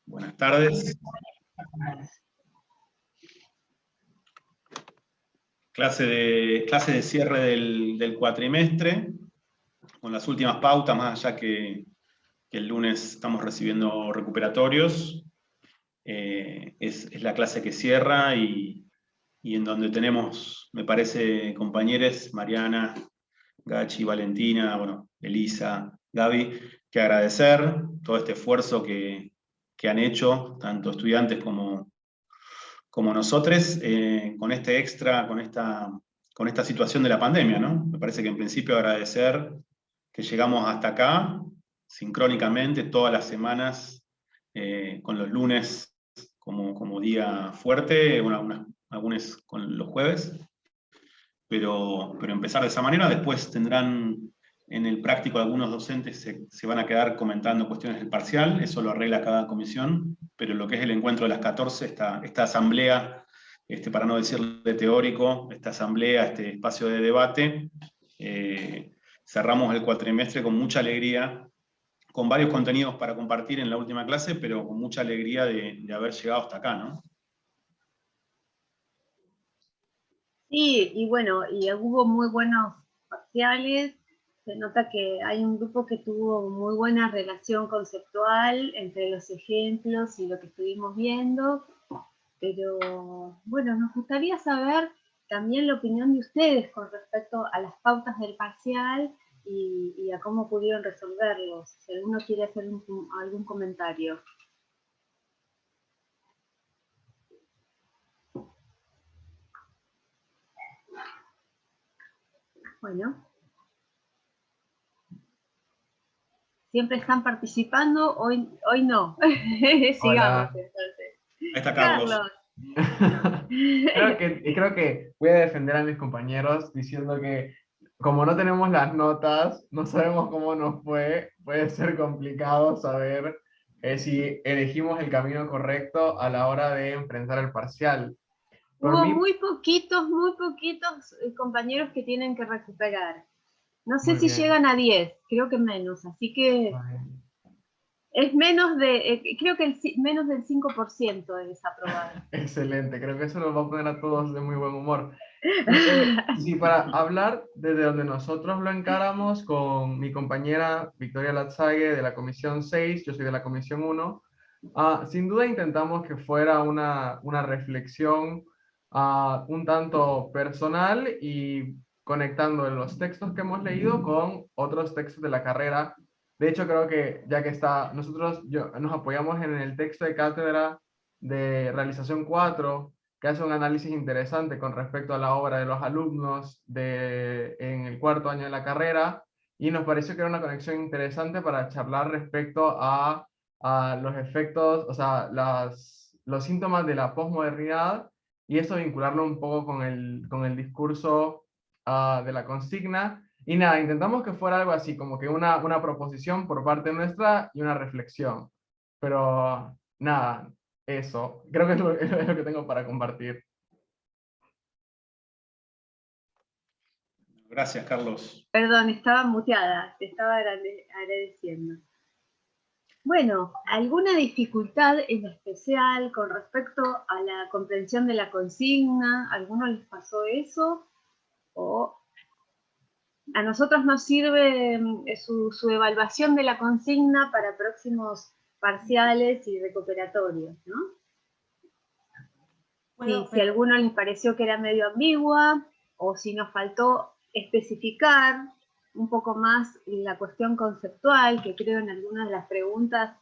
Buenas tardes. Clase de cierre del cuatrimestre, con las últimas pautas, más allá que el lunes estamos recibiendo recuperatorios. Es la clase que cierra y en donde tenemos, me parece, compañeros, Mariana, Gachi, Valentina, bueno, Elisa, Gaby, que agradecer todo este esfuerzo que han hecho, tanto estudiantes como nosotros, con este extra, con esta situación de la pandemia, ¿no? Me parece que en principio agradecer que llegamos hasta acá, sincrónicamente, todas las semanas, con los lunes como día fuerte, algunos con los jueves, pero empezar de esa manera. Después tendrán en el práctico algunos docentes se van a quedar comentando cuestiones del parcial, eso lo arregla cada comisión, pero lo que es el encuentro de las 14, esta asamblea, para no decirle teórico, esta asamblea, este espacio de debate, cerramos el cuatrimestre con mucha alegría, con varios contenidos para compartir en la última clase, pero con mucha alegría de haber llegado hasta acá, ¿no? Sí, y bueno, y hubo muy buenos parciales. Se nota que hay un grupo que tuvo muy buena relación conceptual entre los ejemplos y lo que estuvimos viendo. Pero bueno, nos gustaría saber también la opinión de ustedes con respecto a las pautas del parcial y a cómo pudieron resolverlos. Si alguno quiere hacer algún comentario. Bueno. Siempre están participando, hoy no. Sigamos entonces. Ahí está Carlos. Creo que voy a defender a mis compañeros diciendo que como no tenemos las notas, no sabemos cómo nos fue, puede ser complicado saber si elegimos el camino correcto a la hora de enfrentar el parcial. Hubo muy poquitos compañeros que tienen que recuperar. No sé si llegan a 10, creo que menos, así que es menos creo que menos del 5% de desaprobado. Excelente, creo que eso nos va a poner a todos de muy buen humor. Sí, para hablar desde donde nosotros lo encaramos con mi compañera Victoria Latzague de la Comisión 6, yo soy de la Comisión 1, sin duda intentamos que fuera una reflexión un tanto personal y conectando los textos que hemos leído con otros textos de la carrera. De hecho, creo que ya que nosotros nos apoyamos en el texto de cátedra de realización 4, que hace un análisis interesante con respecto a la obra de los alumnos en el cuarto año de la carrera, y nos pareció que era una conexión interesante para charlar respecto a los efectos, o sea, los síntomas de la posmodernidad, y eso vincularlo un poco con el discurso de la consigna. Y nada, intentamos que fuera algo así, como que una proposición por parte nuestra y una reflexión. Pero nada, eso. Creo que es lo que tengo para compartir. Gracias, Carlos. Perdón, estaba muteada, te estaba agradeciendo. Bueno, ¿alguna dificultad en especial con respecto a la comprensión de la consigna? ¿Alguno les pasó eso? ¿O a nosotros nos sirve su evaluación de la consigna para próximos parciales y recuperatorios, ¿no? Bueno, si a alguno les pareció que era medio ambigua, o si nos faltó especificar un poco más la cuestión conceptual, que creo en algunas de las preguntas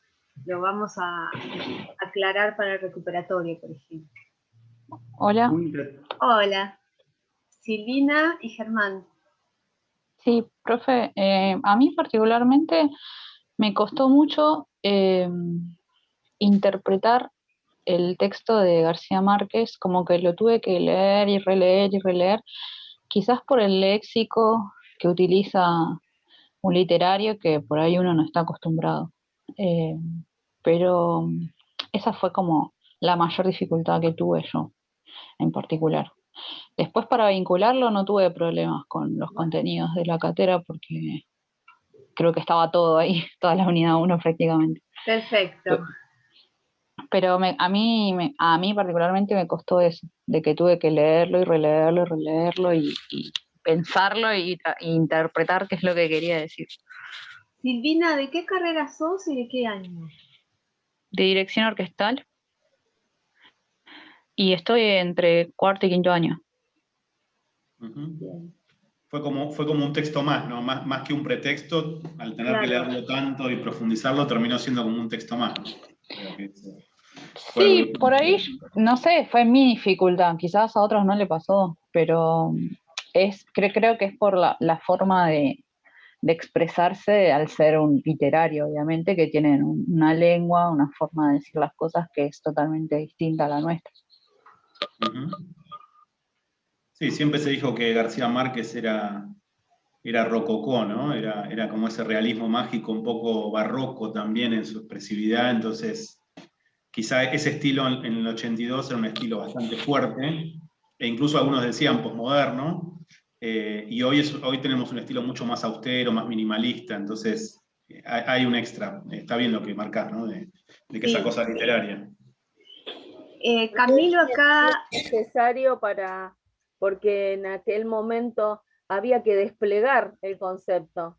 lo vamos a aclarar para el recuperatorio, por ejemplo. Hola. Hola. Silvina y Germán. Sí, profe, a mí particularmente me costó mucho interpretar el texto de García Márquez, como que lo tuve que leer y releer, quizás por el léxico que utiliza un literario que por ahí uno no está acostumbrado. Pero esa fue como la mayor dificultad que tuve yo en particular. Después para vincularlo no tuve problemas con los contenidos de la cátedra porque creo que estaba todo ahí, toda la unidad 1 prácticamente. Perfecto. Pero a mí particularmente me costó eso, de que tuve que leerlo y releerlo y releerlo y pensarlo y interpretar qué es lo que quería decir. Silvina, ¿de qué carrera sos y de qué año? De dirección orquestal y estoy entre cuarto y quinto año. Bien. Fue como un texto más, ¿no? Más que un pretexto, al tener que Claro. leerlo tanto y profundizarlo, terminó siendo como un texto más, ¿no? Creo que fue algo Sí, por ahí, no sé, fue mi dificultad, quizás a otros no le pasó, pero creo que es por la forma de expresarse al ser un literario, obviamente, que tienen una lengua, una forma de decir las cosas que es totalmente distinta a la nuestra. Sí, siempre se dijo que García Márquez era rococó, ¿no? Era como ese realismo mágico un poco barroco también en su expresividad, entonces quizá ese estilo en el 82 era un estilo bastante fuerte, e incluso algunos decían posmoderno, y hoy tenemos un estilo mucho más austero, más minimalista, entonces hay un extra, está bien lo que marcás, ¿no? De que esa cosa literaria. Camilo acá... Necesario porque en aquel momento había que desplegar el concepto.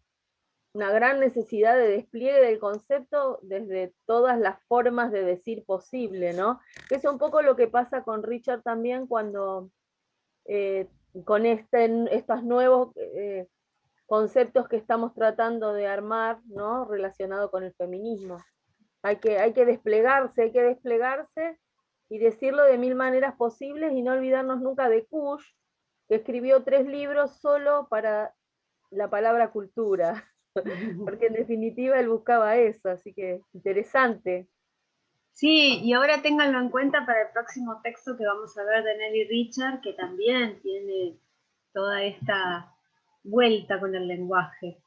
Una gran necesidad de despliegue del concepto desde todas las formas de decir posible, ¿no? Que es un poco lo que pasa con Richard también cuando con estos nuevos conceptos que estamos tratando de armar, ¿no? Relacionado con el feminismo. Hay que desplegarse y decirlo de 1000 maneras posibles y no olvidarnos nunca de Kush, que escribió 3 libros solo para la palabra cultura, porque en definitiva él buscaba eso, así que interesante. Sí, y ahora ténganlo en cuenta para el próximo texto que vamos a ver de Nelly Richard, que también tiene toda esta vuelta con el lenguaje.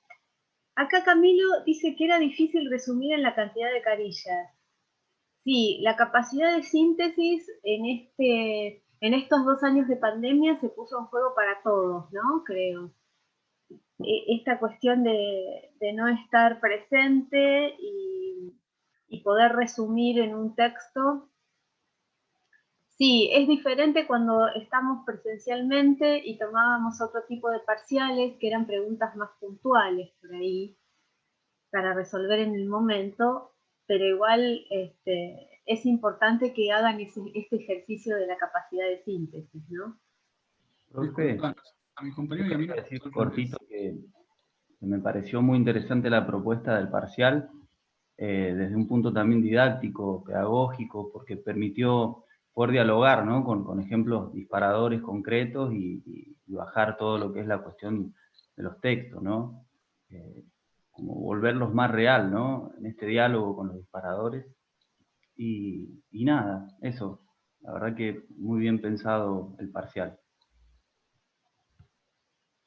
Acá Camilo dice que era difícil resumir en la cantidad de carillas. Sí, la capacidad de síntesis en estos 2 años de pandemia se puso en juego para todos, ¿no? Creo. Esta cuestión de no estar presente y poder resumir en un texto. Sí, es diferente cuando estamos presencialmente y tomábamos otro tipo de parciales, que eran preguntas más puntuales por ahí, para resolver en el momento, pero igual es importante que hagan este ejercicio de la capacidad de síntesis, ¿no? Profe, a mi compañero y a mí decir cortito que me pareció muy interesante la propuesta del parcial, desde un punto también didáctico, pedagógico, porque permitió poder dialogar, ¿no? con ejemplos disparadores concretos y bajar todo lo que es la cuestión de los textos, ¿no? Como volverlos más real, ¿no? En este diálogo con los disparadores. Y nada, eso. La verdad que muy bien pensado el parcial.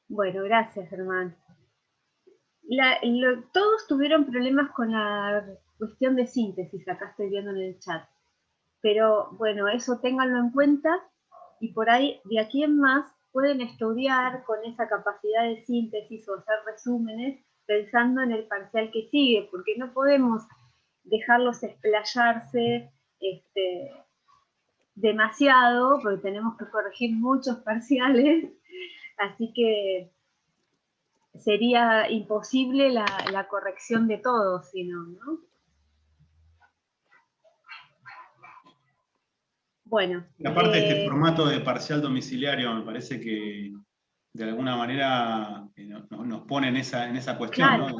Bueno, gracias, Germán. Todos tuvieron problemas con la cuestión de síntesis, acá estoy viendo en el chat. Pero bueno, eso ténganlo en cuenta y por ahí, de aquí en más, pueden estudiar con esa capacidad de síntesis o hacer resúmenes pensando en el parcial que sigue, porque no podemos dejarlos explayarse demasiado, porque tenemos que corregir muchos parciales, así que sería imposible la corrección de todos, si no, ¿no? Bueno. Y aparte este formato de parcial domiciliario me parece que de alguna manera nos pone en esa cuestión, Claro. ¿no?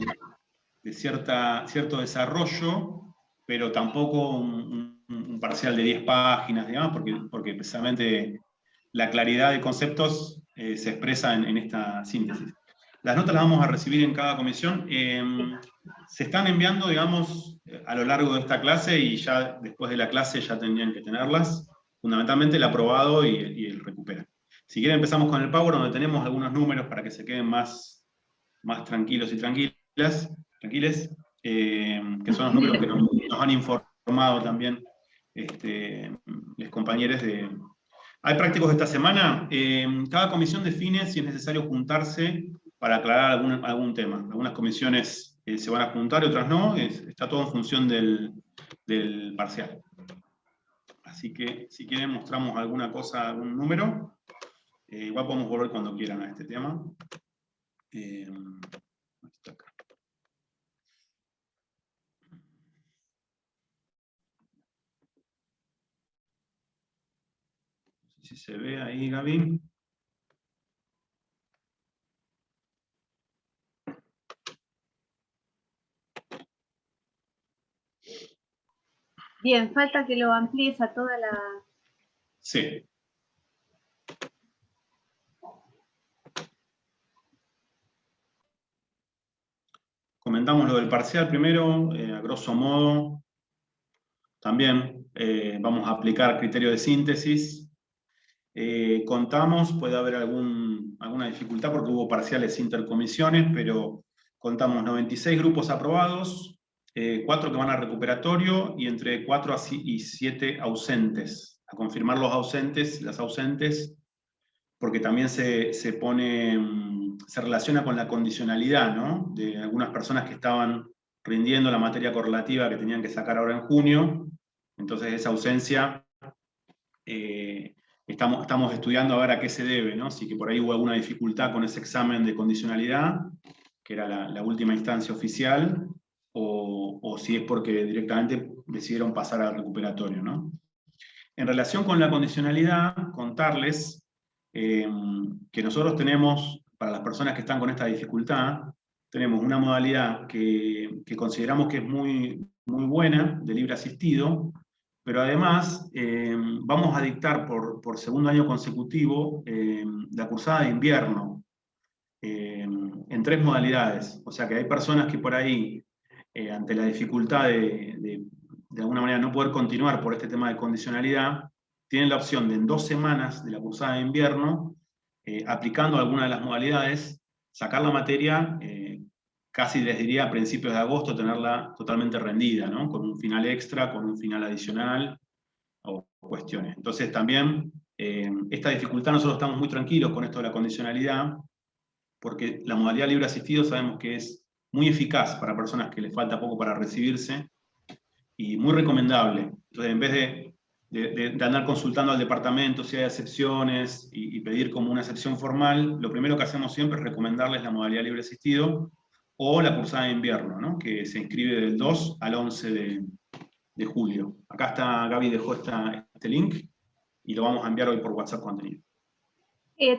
De cierto desarrollo, pero tampoco un parcial de 10 páginas, digamos, porque precisamente la claridad de conceptos se expresa en esta síntesis. Las notas las vamos a recibir en cada comisión. Se están enviando, digamos, a lo largo de esta clase y ya después de la clase ya tendrían que tenerlas. Fundamentalmente el aprobado y el recupera. Si quieren empezamos con el Power, donde tenemos algunos números para que se queden más tranquilos y tranquiles, que son los números que nos han informado también los compañeros de... Hay prácticos esta semana. Cada comisión define si es necesario juntarse para aclarar algún tema. Algunas comisiones se van a juntar y otras no. Está todo en función del parcial. Así que si quieren mostramos alguna cosa, algún número. Igual podemos volver cuando quieran a este tema. Está acá. No sé si se ve ahí, Gaby. Bien, falta que lo amplíes a toda la... Sí. Comentamos lo del parcial primero, a grosso modo. También vamos a aplicar criterio de síntesis. Contamos, puede haber alguna dificultad porque hubo parciales intercomisiones, pero contamos 96 grupos aprobados, 4 que van a recuperatorio y entre 4 y 7 ausentes. A confirmar los ausentes, las ausentes, porque también se relaciona con la condicionalidad, ¿no? De algunas personas que estaban rindiendo la materia correlativa que tenían que sacar ahora en junio. Entonces esa ausencia estamos estudiando a ver a qué se debe, ¿no? Si que por ahí hubo alguna dificultad con ese examen de condicionalidad, que era la última instancia oficial, o si es porque directamente decidieron pasar al recuperatorio, ¿no? En relación con la condicionalidad, contarles que nosotros tenemos, para las personas que están con esta dificultad, tenemos una modalidad que consideramos que es muy, muy buena, de libre asistido, pero además vamos a dictar por segundo año consecutivo la cursada de invierno en 3 modalidades. O sea que hay personas que por ahí, ante la dificultad de alguna manera no poder continuar por este tema de condicionalidad, tienen la opción de en 2 semanas de la cursada de invierno, aplicando alguna de las modalidades, sacar la materia, casi les diría a principios de agosto, tenerla totalmente rendida, ¿no? Con un final extra, con un final adicional, o cuestiones. Entonces también, esta dificultad nosotros estamos muy tranquilos con esto de la condicionalidad, porque la modalidad libre asistido sabemos que es muy eficaz para personas que les falta poco para recibirse, y muy recomendable. Entonces, en vez de andar consultando al departamento si hay excepciones y pedir como una excepción formal, lo primero que hacemos siempre es recomendarles la modalidad libre asistido o la cursada de invierno, ¿no? Que se inscribe del 2 al 11 de julio. Acá está, Gaby dejó este link y lo vamos a enviar hoy por WhatsApp contenido.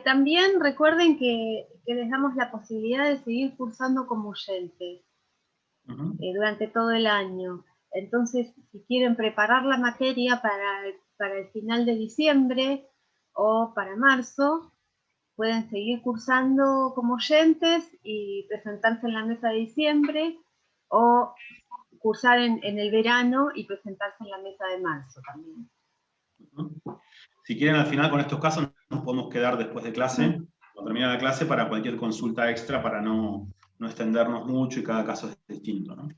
También recuerden que les damos la posibilidad de seguir cursando como oyentes durante todo el año. Entonces, si quieren preparar la materia para el final de diciembre o para marzo, pueden seguir cursando como oyentes y presentarse en la mesa de diciembre, o cursar en el verano y presentarse en la mesa de marzo también. Si quieren, al final con estos casos nos podemos quedar después de clase, o terminar la clase, para cualquier consulta extra, para no extendernos mucho y cada caso es distinto, ¿no?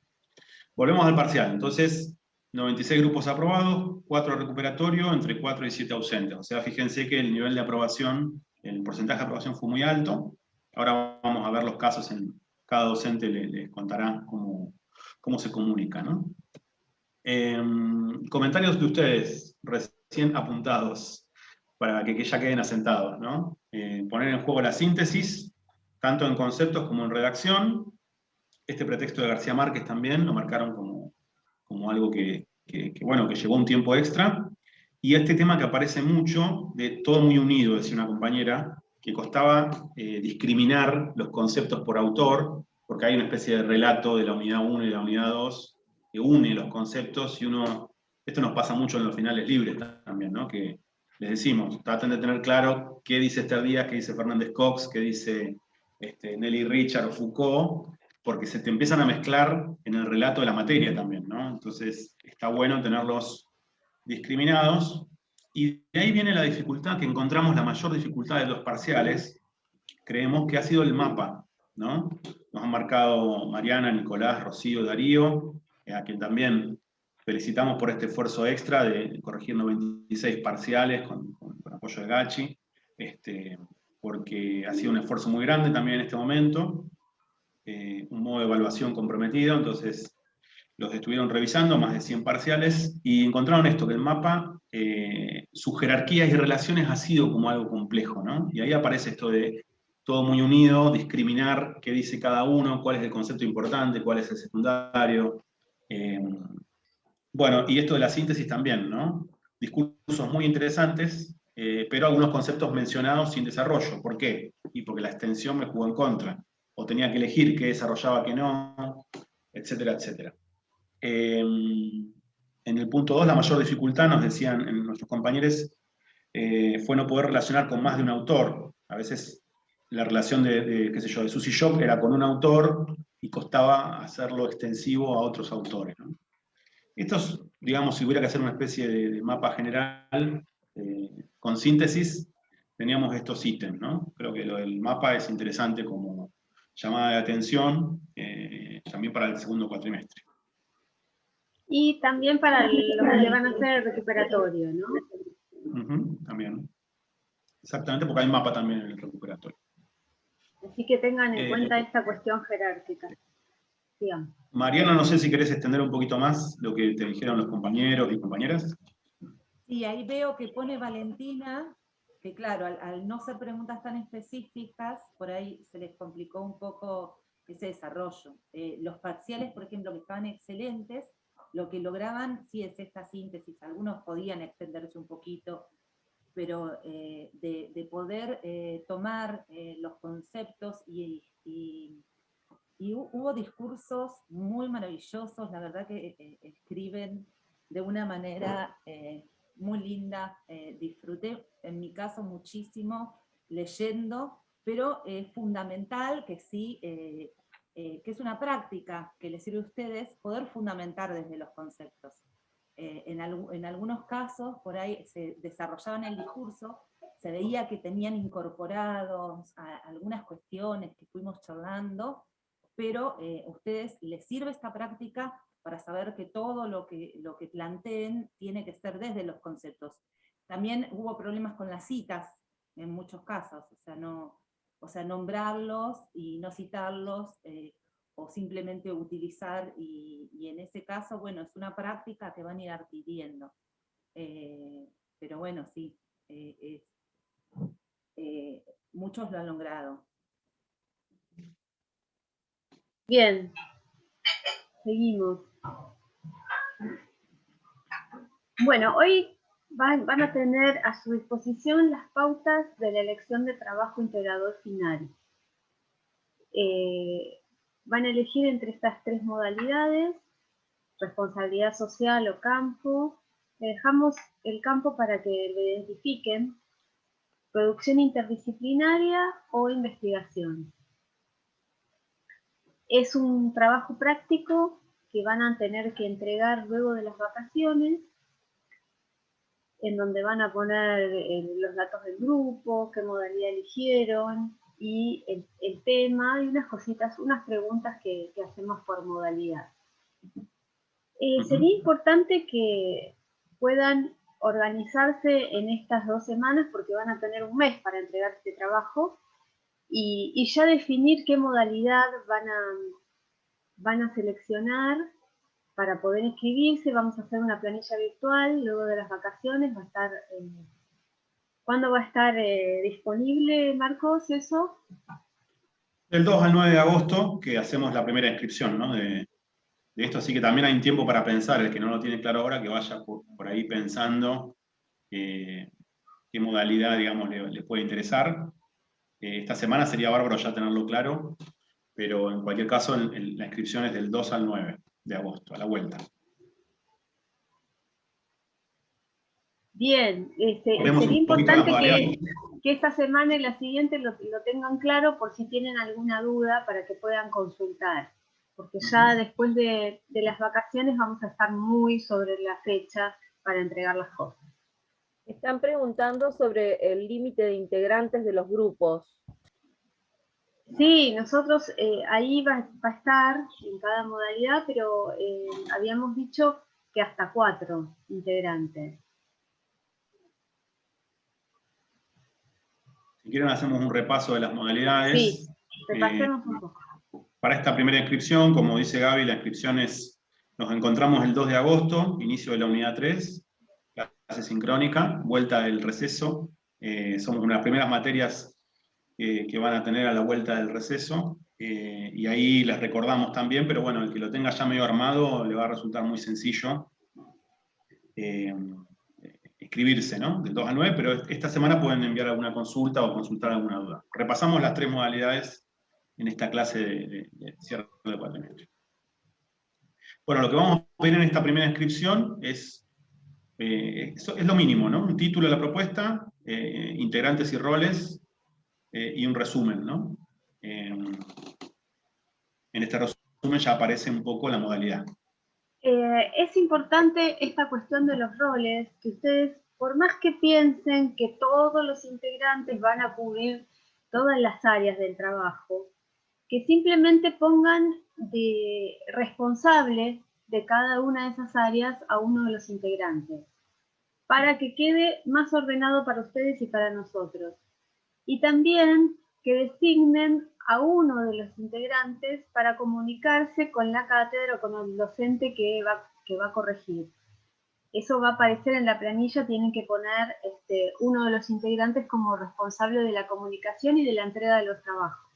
Volvemos al parcial. Entonces, 96 grupos aprobados, 4 recuperatorios, entre 4 y 7 ausentes. O sea, fíjense que el nivel de aprobación, el porcentaje de aprobación fue muy alto. Ahora vamos a ver los casos, cada docente les contará cómo se comunica, ¿no? Comentarios de ustedes, recién apuntados, para que ya queden asentados, ¿no? Poner en juego la síntesis, tanto en conceptos como en redacción. Este pretexto de García Márquez también lo marcaron como algo que llevó un tiempo extra. Y este tema que aparece mucho, de todo muy unido, decía una compañera, que costaba discriminar los conceptos por autor, porque hay una especie de relato de la unidad 1 y la unidad 2 que une los conceptos, y esto nos pasa mucho en los finales libres también, ¿no? Que les decimos, traten de tener claro qué dice Esther Díaz, qué dice Fernández Cox, qué dice Nelly Richard o Foucault, porque se te empiezan a mezclar en el relato de la materia también, ¿no? Entonces está bueno tenerlos discriminados, y de ahí viene la dificultad, que encontramos la mayor dificultad de los parciales, creemos que ha sido el mapa, ¿no? Nos han marcado Mariana, Nicolás, Rocío, Darío, a quien también felicitamos por este esfuerzo extra de corregir 96 parciales con apoyo de Gachi, porque ha sido un esfuerzo muy grande también en este momento, un modo de evaluación comprometido. Entonces los estuvieron revisando, más de 100 parciales, y encontraron esto, que el mapa, sus jerarquías y relaciones ha sido como algo complejo, ¿no? Y ahí aparece esto de todo muy unido, discriminar qué dice cada uno, cuál es el concepto importante, cuál es el secundario. Bueno, y esto de la síntesis también, ¿no? Discursos muy interesantes, pero algunos conceptos mencionados sin desarrollo. ¿Por qué? Y porque la extensión me jugó en contra. O tenía que elegir qué desarrollaba, qué no, etcétera, etcétera. En el punto 2, la mayor dificultad, nos decían nuestros compañeros, fue no poder relacionar con más de un autor. A veces la relación qué sé yo, de Susie Shock era con un autor y costaba hacerlo extensivo a otros autores, ¿no? Estos, digamos, si hubiera que hacer una especie de mapa general con síntesis, teníamos estos ítems, ¿no? Creo que lo del mapa es interesante como llamada de atención, también para el segundo cuatrimestre. Y también para los que van a hacer el recuperatorio, ¿no? También. Exactamente, porque hay mapa también en el recuperatorio. Así que tengan en cuenta esta cuestión jerárquica. Digamos. Mariana, no sé si querés extender un poquito más lo que te dijeron los compañeros y compañeras. Sí, ahí veo que pone Valentina, que claro, al no ser preguntas tan específicas, por ahí se les complicó un poco ese desarrollo. Los parciales, por ejemplo, que estaban excelentes, lo que lograban sí es esta síntesis. Algunos podían extenderse un poquito, pero de poder tomar los conceptos y hubo discursos muy maravillosos, la verdad que escriben de una manera muy linda, disfruté en mi caso muchísimo leyendo, pero es fundamental que sí, que es una práctica que les sirve a ustedes poder fundamentar desde los conceptos. En algunos casos, por ahí se desarrollaban el discurso, se veía que tenían incorporados algunas cuestiones que fuimos charlando, pero a ustedes les sirve esta práctica para saber que todo lo que planteen tiene que ser desde los conceptos. También hubo problemas con las citas, en muchos casos, o sea, nombrarlos y no citarlos, o simplemente utilizar, y en ese caso, bueno, es una práctica que van a ir adquiriendo. Pero bueno, sí, muchos lo han logrado. Bien, seguimos. Bueno, hoy van a tener a su disposición las pautas de la elección de trabajo integrador final. Van a elegir entre estas tres modalidades: responsabilidad social o campo. Le dejamos el campo para que lo identifiquen: producción interdisciplinaria o investigación. Es un trabajo práctico que van a tener que entregar luego de las vacaciones, en donde van a poner los datos del grupo, qué modalidad eligieron, y el tema, y unas cositas, unas preguntas que hacemos por modalidad. Sería importante que puedan organizarse en estas 2 semanas, porque van a tener un mes para entregar este trabajo, y ya definir qué modalidad van a seleccionar para poder inscribirse. Vamos a hacer una planilla virtual luego de las vacaciones. Va a estar, ¿cuándo va a estar disponible, Marcos, eso? Del 2 al 9 de agosto, que hacemos la primera inscripción, ¿no? de esto, así que también hay un tiempo para pensar. El que no lo tiene claro ahora, que vaya por ahí pensando qué modalidad, digamos, le puede interesar. Esta semana sería bárbaro ya tenerlo claro, pero en cualquier caso la inscripción es del 2 al 9 de agosto, a la vuelta. Bien, sería importante que esta semana y la siguiente lo tengan claro, por si tienen alguna duda, para que puedan consultar, porque ya después de las vacaciones vamos a estar muy sobre la fecha para entregar las cosas. Están preguntando sobre el límite de integrantes de los grupos. Sí, nosotros ahí va a estar en cada modalidad, pero habíamos dicho que hasta 4 integrantes. Si quieren hacemos un repaso de las modalidades. Sí, repasemos un poco. Para esta primera inscripción, como dice Gaby, la inscripción es Nos encontramos el 2 de agosto, inicio de la unidad 3, clase sincrónica, vuelta del receso. Somos una de las primeras materias que van a tener a la vuelta del receso, y ahí les recordamos también, pero bueno, el que lo tenga ya medio armado le va a resultar muy sencillo inscribirse, ¿no? Del 2 al 9, pero esta semana pueden enviar alguna consulta o consultar alguna duda. Repasamos las 3 modalidades en esta clase de cierre de cuatrimestre. Bueno, lo que vamos a pedir en esta primera inscripción es lo mínimo, ¿no? Un título de la propuesta, integrantes y roles, y un resumen, ¿no? En este resumen ya aparece un poco la modalidad. Es importante esta cuestión de los roles, que ustedes, por más que piensen que todos los integrantes van a cubrir todas las áreas del trabajo, que simplemente pongan de responsable de cada una de esas áreas a uno de los integrantes, para que quede más ordenado para ustedes y para nosotros. Y también que designen a uno de los integrantes para comunicarse con la cátedra o con el docente que va a corregir. Eso va a aparecer en la planilla, tienen que poner uno de los integrantes como responsable de la comunicación y de la entrega de los trabajos.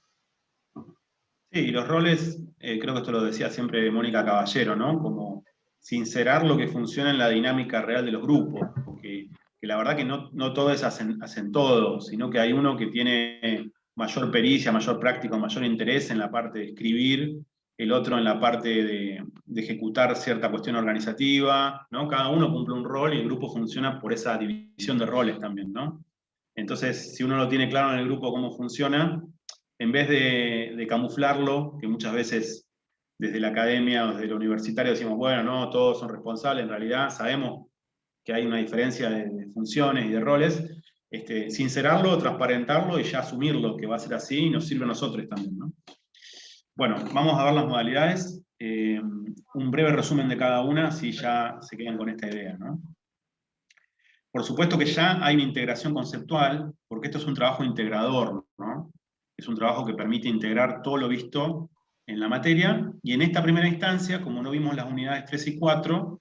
Sí, los roles, creo que esto lo decía siempre Mónica Caballero, ¿no? Como sincerar lo que funciona en la dinámica real de los grupos, porque que la verdad que no todos hacen todo, sino que hay uno que tiene mayor pericia, mayor práctica, mayor interés en la parte de escribir, el otro en la parte de ejecutar cierta cuestión organizativa, ¿no? Cada uno cumple un rol y el grupo funciona por esa división de roles también, ¿no? Entonces, si uno lo tiene claro en el grupo cómo funciona, en vez de camuflarlo, que muchas veces desde la academia o desde lo universitario decimos, bueno, no, todos son responsables, en realidad sabemos que hay una diferencia de funciones y de roles, sincerarlo, transparentarlo y ya asumirlo, que va a ser así y nos sirve a nosotros también, ¿no? Bueno, vamos a ver las modalidades, un breve resumen de cada una, así ya se quedan con esta idea, ¿no? Por supuesto que ya hay una integración conceptual, porque esto es un trabajo integrador, ¿no? Es un trabajo que permite integrar todo lo visto en la materia, y en esta primera instancia, como no vimos las unidades 3 y 4,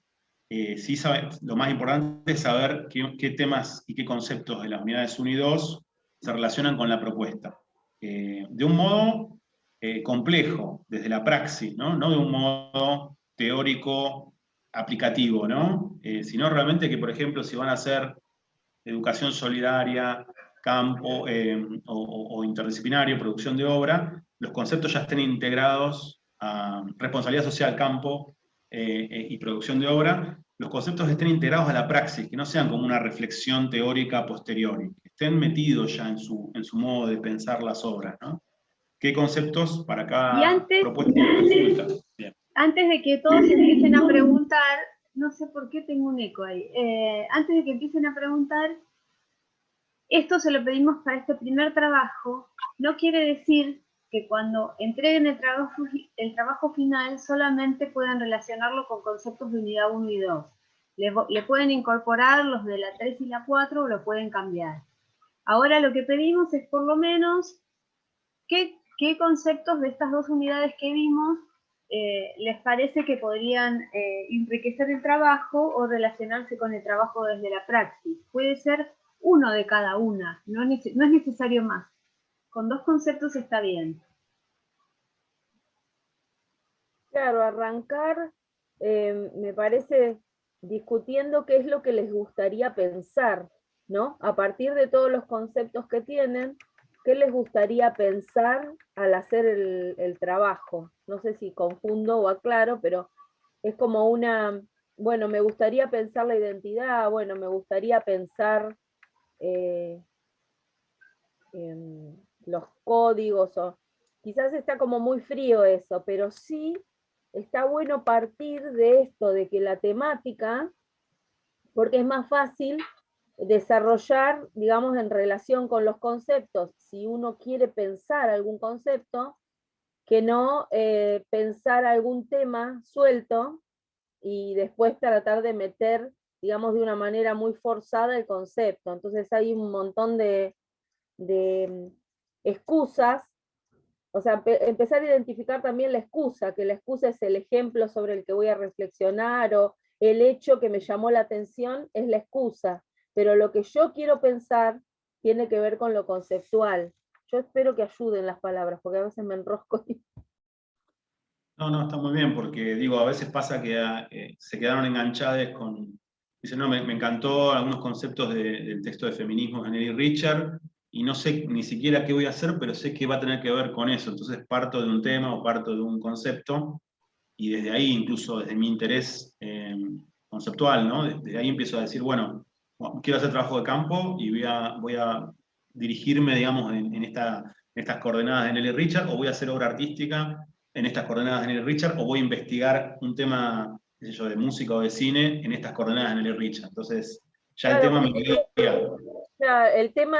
sí lo más importante es saber qué temas y qué conceptos de las unidades 1 y 2 se relacionan con la propuesta. De un modo complejo, desde la praxis, ¿no? No de un modo teórico aplicativo, ¿no? Sino realmente que, por ejemplo, si van a hacer educación solidaria, campo o interdisciplinario, producción de obra, los conceptos ya estén integrados a responsabilidad social, campo y producción de obra, los conceptos estén integrados a la praxis, que no sean como una reflexión teórica posteriori, que estén metidos ya en su modo de pensar las obras, ¿no? ¿Qué conceptos para cada propuesta y consulta? Bien. Antes de que todos empiecen a preguntar, no sé por qué tengo un eco ahí, antes de que empiecen a preguntar, esto se lo pedimos para este primer trabajo, no quiere decir que cuando entreguen el trabajo final solamente puedan relacionarlo con conceptos de unidad 1 y 2. Le pueden incorporar los de la 3 y la 4 o lo pueden cambiar. Ahora lo que pedimos es por lo menos qué conceptos de estas dos unidades que vimos les parece que podrían enriquecer el trabajo o relacionarse con el trabajo desde la praxis. Puede ser uno de cada una, no es necesario más. Con 2 conceptos está bien. Claro, arrancar, me parece, discutiendo qué es lo que les gustaría pensar, ¿no? A partir de todos los conceptos que tienen, ¿qué les gustaría pensar al hacer el trabajo? No sé si confundo o aclaro, pero es como una, bueno, me gustaría pensar la identidad, bueno, me gustaría pensar los códigos, o quizás está como muy frío eso, pero sí está bueno partir de esto, de que la temática, porque es más fácil desarrollar, digamos, en relación con los conceptos, si uno quiere pensar algún concepto, que no pensar algún tema suelto y después tratar de meter, digamos, de una manera muy forzada el concepto. Entonces hay un montón de excusas O sea, empezar a identificar también la excusa, que la excusa es el ejemplo sobre el que voy a reflexionar, o el hecho que me llamó la atención es la excusa, pero lo que yo quiero pensar tiene que ver con lo conceptual. Yo espero que ayuden las palabras, porque a veces me enrosco. No, está muy bien, porque digo, a veces pasa que se quedaron enganchadas con... Dicen, no, me encantó algunos conceptos del texto de feminismo de Nelly Richard, y no sé ni siquiera qué voy a hacer, pero sé que va a tener que ver con eso. Entonces parto de un tema o parto de un concepto, y desde ahí, incluso desde mi interés conceptual, ¿no? Desde ahí empiezo a decir, bueno, quiero hacer trabajo de campo y voy a dirigirme, digamos, en estas coordenadas de Nelly Richard, o voy a hacer obra artística en estas coordenadas de Nelly Richard, o voy a investigar un tema, qué sé yo, de música o de cine en estas coordenadas de Nelly Richard. Entonces, ya el tema me guía. El tema,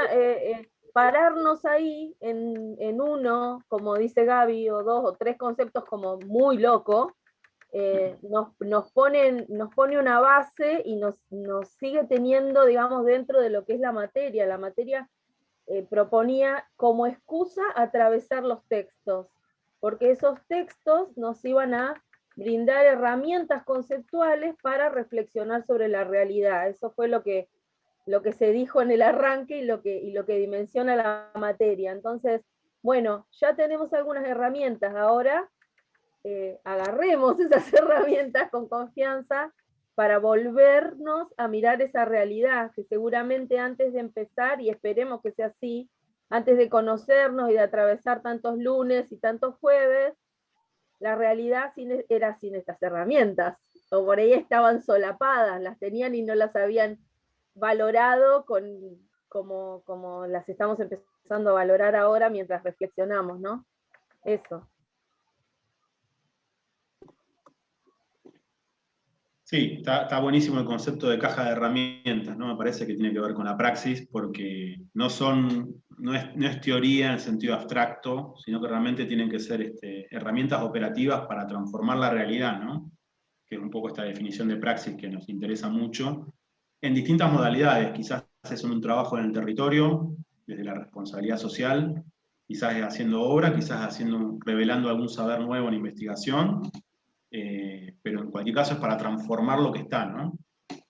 pararnos ahí en uno, como dice Gaby, o dos o tres conceptos como muy loco, nos pone una base y nos sigue teniendo, digamos, dentro de lo que es la materia. La materia proponía como excusa atravesar los textos, porque esos textos nos iban a brindar herramientas conceptuales para reflexionar sobre la realidad. Eso fue lo que se dijo en el arranque y lo que dimensiona la materia. Entonces, bueno, ya tenemos algunas herramientas, ahora agarremos esas herramientas con confianza para volvernos a mirar esa realidad, que seguramente antes de empezar, y esperemos que sea así, antes de conocernos y de atravesar tantos lunes y tantos jueves, la realidad era sin estas herramientas, o por ahí estaban solapadas, las tenían y no las habían valorado como las estamos empezando a valorar ahora mientras reflexionamos, ¿no? Eso. Sí, está buenísimo el concepto de caja de herramientas, ¿no? Me parece que tiene que ver con la praxis, porque no es teoría en el sentido abstracto, sino que realmente tienen que ser herramientas operativas para transformar la realidad, ¿no? Que es un poco esta definición de praxis que nos interesa mucho, en distintas modalidades. Quizás es un trabajo en el territorio, desde la responsabilidad social, quizás haciendo obra, quizás revelando algún saber nuevo en investigación, pero en cualquier caso es para transformar lo que está, ¿no?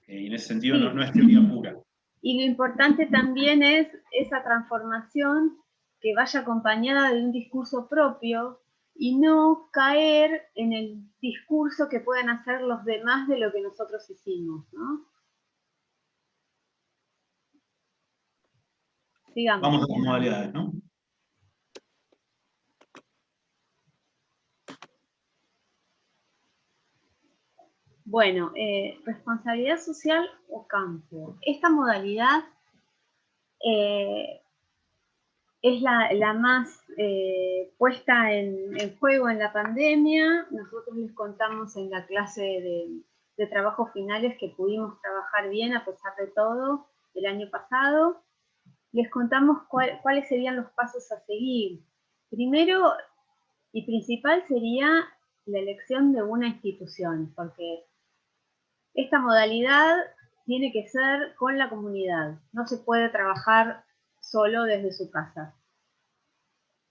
Y en ese sentido Sí. no es teoría pura. Y lo importante también es esa transformación que vaya acompañada de un discurso propio y no caer en el discurso que puedan hacer los demás de lo que nosotros hicimos, ¿no? Sigamos. Vamos a las modalidades, ¿no? Bueno, responsabilidad social o campo. Esta modalidad es la más puesta en juego en la pandemia. Nosotros les contamos en la clase de trabajos finales que pudimos trabajar bien a pesar de todo el año pasado. Les contamos cuáles serían los pasos a seguir. Primero y principal sería la elección de una institución, porque esta modalidad tiene que ser con la comunidad. No se puede trabajar solo desde su casa,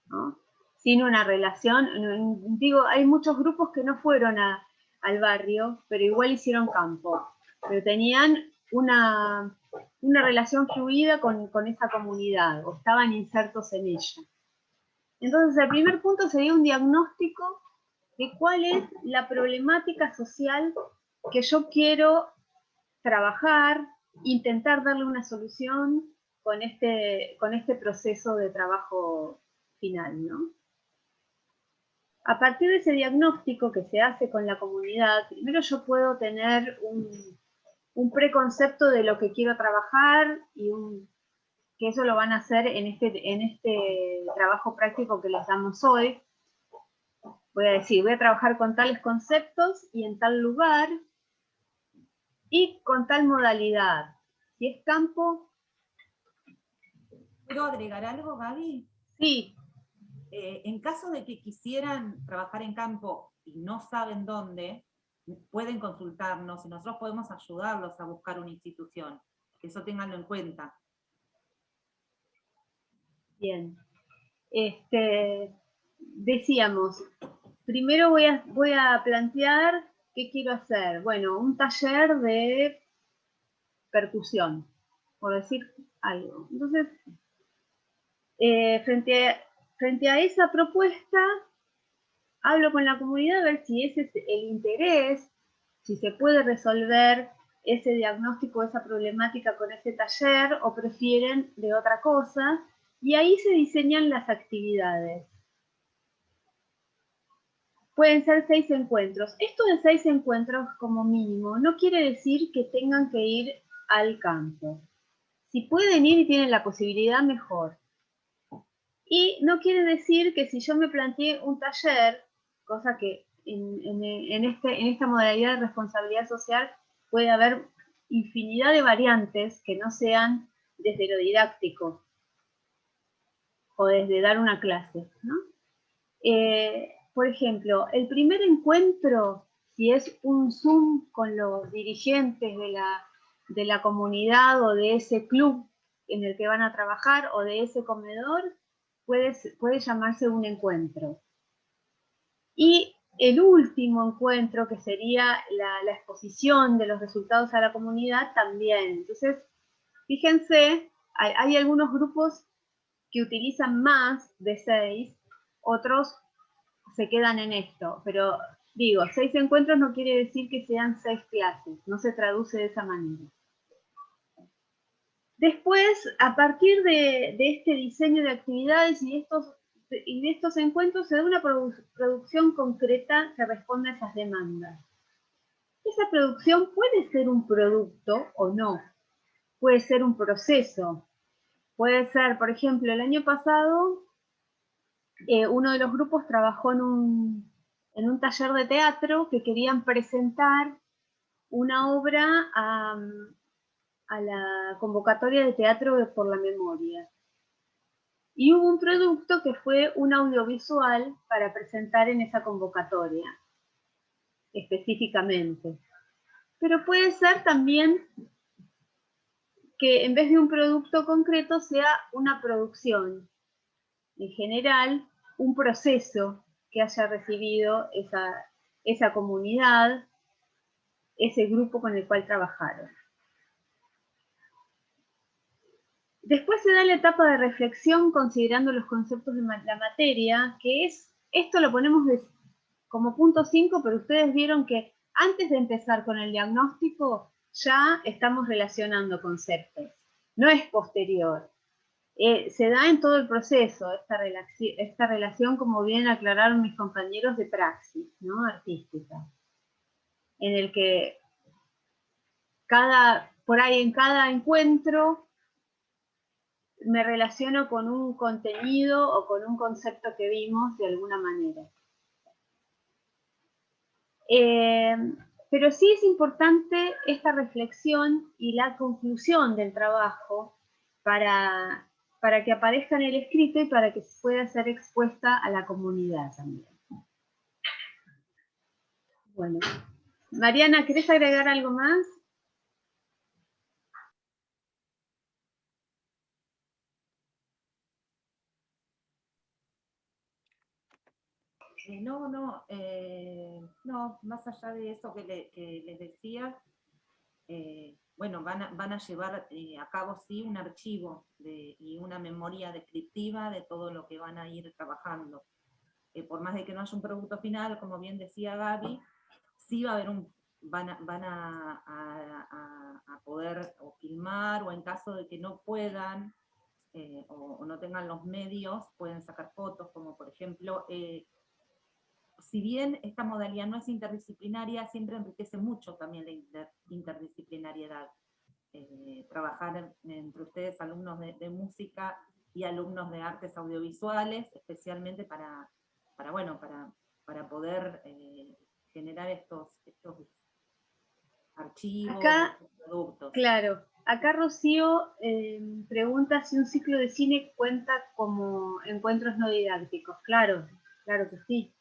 ¿no? Sin una relación. Digo, hay muchos grupos que no fueron al barrio, pero igual hicieron campo. Pero tenían una relación fluida con esa comunidad, o estaban insertos en ella. Entonces, el primer punto sería un diagnóstico de cuál es la problemática social que yo quiero trabajar, intentar darle una solución con este proceso de trabajo final, ¿no? A partir de ese diagnóstico que se hace con la comunidad, primero yo puedo tener un preconcepto de lo que quiero trabajar y que eso lo van a hacer en este trabajo práctico que les damos hoy. Voy a decir, voy a trabajar con tales conceptos y en tal lugar y con tal modalidad. Si es campo... ¿Puedo agregar algo, Gaby? Sí. En caso de que quisieran trabajar en campo y no saben dónde, pueden consultarnos y nosotros podemos ayudarlos a buscar una institución. Eso ténganlo en cuenta. Bien. decíamos, primero voy a plantear qué quiero hacer. Bueno, un taller de percusión, por decir algo. Entonces, frente a esa propuesta, hablo con la comunidad a ver si ese es el interés, si se puede resolver ese diagnóstico, esa problemática con ese taller, o prefieren de otra cosa, y ahí se diseñan las actividades. Pueden ser 6 encuentros. Esto de 6 encuentros como mínimo no quiere decir que tengan que ir al campo. Si pueden ir y tienen la posibilidad, mejor. Y no quiere decir que si yo me planteé un taller, cosa que en esta modalidad de responsabilidad social puede haber infinidad de variantes que no sean desde lo didáctico o desde dar una clase, ¿no? Por ejemplo, el primer encuentro, si es un Zoom con los dirigentes de la comunidad o de ese club en el que van a trabajar o de ese comedor, puede llamarse un encuentro. Y el último encuentro, que sería la exposición de los resultados a la comunidad, también. Entonces, fíjense, hay algunos grupos que utilizan más de 6, otros se quedan en esto, pero digo, 6 encuentros no quiere decir que sean 6 clases, no se traduce de esa manera. Después, a partir de este diseño de actividades y de estos encuentros, se da una producción concreta que responde a esas demandas. Esa producción puede ser un producto o no, puede ser un proceso, puede ser, por ejemplo, el año pasado, uno de los grupos trabajó en un taller de teatro que querían presentar una obra a la convocatoria de teatro por la memoria. Y hubo un producto que fue un audiovisual para presentar en esa convocatoria, específicamente. Pero puede ser también que en vez de un producto concreto sea una producción, en general, un proceso que haya recibido esa comunidad, ese grupo con el cual trabajaron. Después se da la etapa de reflexión considerando los conceptos de la materia, que es, esto lo ponemos como punto 5, pero ustedes vieron que antes de empezar con el diagnóstico ya estamos relacionando conceptos, no es posterior. Se da en todo el proceso esta relación, como bien aclararon mis compañeros, de praxis, ¿no? Artística, en el que por ahí en cada encuentro me relaciono con un contenido o con un concepto que vimos de alguna manera. Pero sí es importante esta reflexión y la conclusión del trabajo para que aparezca en el escrito y para que pueda ser expuesta a la comunidad también. Bueno, Mariana, ¿querés agregar algo más? No, más allá de eso que les decía, bueno, van a llevar a cabo sí un archivo y una memoria descriptiva de todo lo que van a ir trabajando. Por más de que no haya un producto final, como bien decía Gaby, sí va a haber van a poder o filmar, o en caso de que no puedan o no tengan los medios, pueden sacar fotos, como por ejemplo, si bien esta modalidad no es interdisciplinaria, siempre enriquece mucho también la interdisciplinariedad. Trabajar entre ustedes, alumnos de música y alumnos de artes audiovisuales, especialmente para poder generar estos archivos, estos productos. Claro, acá Rocío pregunta si un ciclo de cine cuenta como encuentros no didácticos. Claro, claro que sí.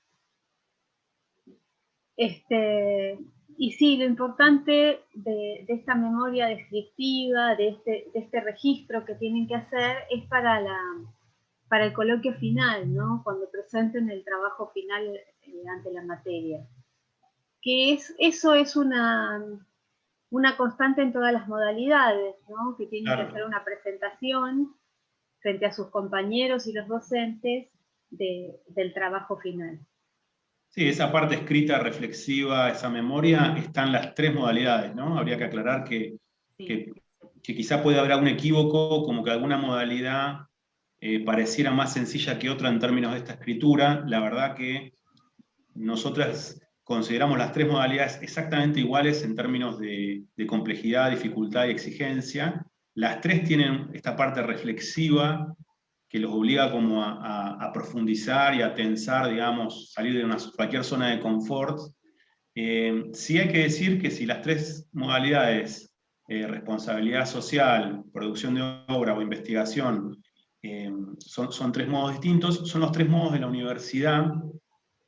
Y sí, lo importante de esta memoria descriptiva, de este registro que tienen que hacer, es para para el coloquio final, ¿no? Cuando presenten el trabajo final ante la materia. Eso es una constante en todas las modalidades, ¿no? Que tienen que hacer una presentación frente a sus compañeros y los docentes del trabajo final. Sí, esa parte escrita, reflexiva, esa memoria, están las tres modalidades, ¿no? Habría que aclarar que quizá puede haber algún equívoco, como que alguna modalidad pareciera más sencilla que otra en términos de esta escritura. La verdad que nosotras consideramos las tres modalidades exactamente iguales en términos de complejidad, dificultad y exigencia. Las tres tienen esta parte reflexiva que los obliga como a profundizar y a tensar, digamos, salir de cualquier zona de confort. Sí hay que decir que si las tres modalidades, responsabilidad social, producción de obra o investigación, son tres modos distintos, son los tres modos de la universidad,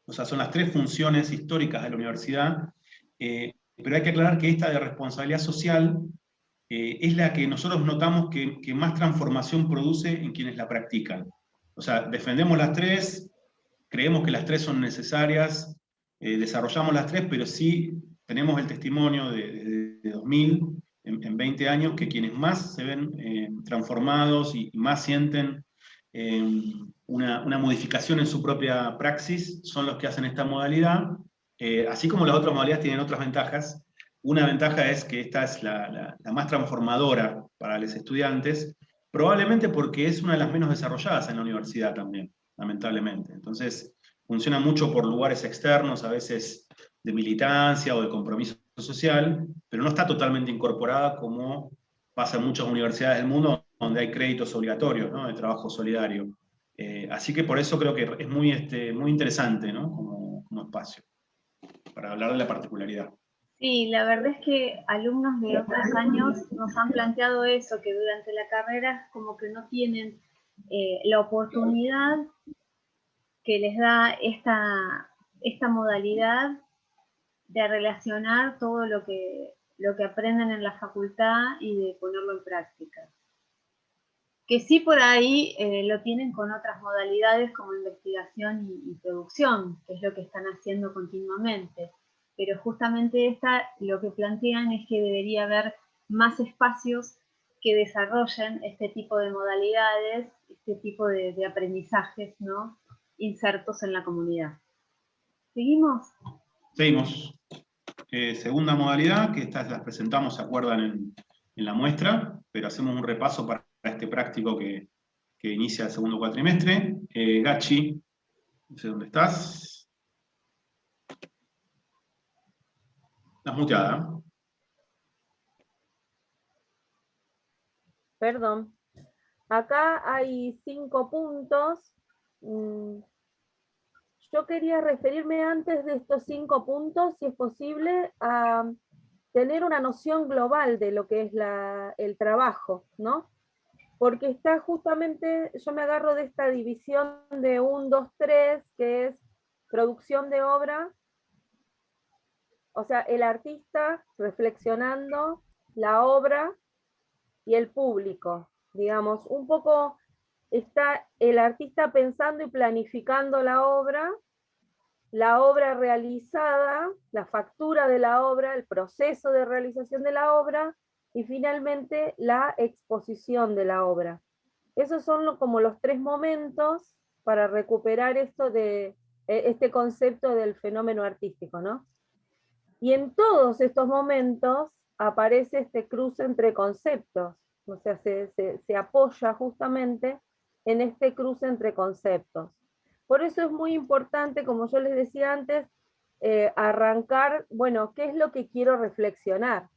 o sea, son las tres funciones históricas de la universidad, pero hay que aclarar que esta de responsabilidad social es la que nosotros notamos que más transformación produce en quienes la practican. O sea, defendemos las tres, creemos que las tres son necesarias, desarrollamos las tres, pero sí tenemos el testimonio de 2000, en 20 años, que quienes más se ven transformados y más sienten una modificación en su propia praxis son los que hacen esta modalidad, así como las otras modalidades tienen otras ventajas. Una ventaja es que esta es la más transformadora para los estudiantes, probablemente porque es una de las menos desarrolladas en la universidad también, lamentablemente. Entonces, funciona mucho por lugares externos, a veces de militancia o de compromiso social, pero no está totalmente incorporada como pasa en muchas universidades del mundo, donde hay créditos obligatorios, ¿no?, de trabajo solidario. Así que por eso creo que es muy interesante, ¿no?, como espacio, para hablar de la particularidad. Sí, la verdad es que alumnos de otros años nos han planteado eso, que durante la carrera como que no tienen la oportunidad que les da esta modalidad de relacionar todo lo que aprenden en la facultad y de ponerlo en práctica. Que sí por ahí lo tienen con otras modalidades como investigación y producción, que es lo que están haciendo continuamente. Pero justamente lo que plantean es que debería haber más espacios que desarrollen este tipo de modalidades, este tipo de aprendizajes, ¿no?, insertos en la comunidad. ¿Seguimos? Seguimos. Segunda modalidad, que estas las presentamos, se acuerdan en la muestra, pero hacemos un repaso para este práctico que inicia el segundo cuatrimestre. Gachi, no sé dónde estás. Estás muteada. Perdón. Acá hay 5 puntos. Yo quería referirme antes de estos 5 puntos, si es posible, a tener una noción global de lo que es el trabajo, ¿no? Porque está justamente, yo me agarro de esta división de 1, 2, 3, que es producción de obra, o sea, el artista reflexionando, la obra y el público, digamos, un poco está el artista pensando y planificando la obra realizada, la factura de la obra, el proceso de realización de la obra, y finalmente la exposición de la obra. Esos son como los 3 momentos para recuperar este concepto del fenómeno artístico, ¿no? Y en todos estos momentos aparece este cruce entre conceptos, o sea, se apoya justamente en este cruce entre conceptos. Por eso es muy importante, como yo les decía antes, arrancar, bueno, ¿qué es lo que quiero reflexionar?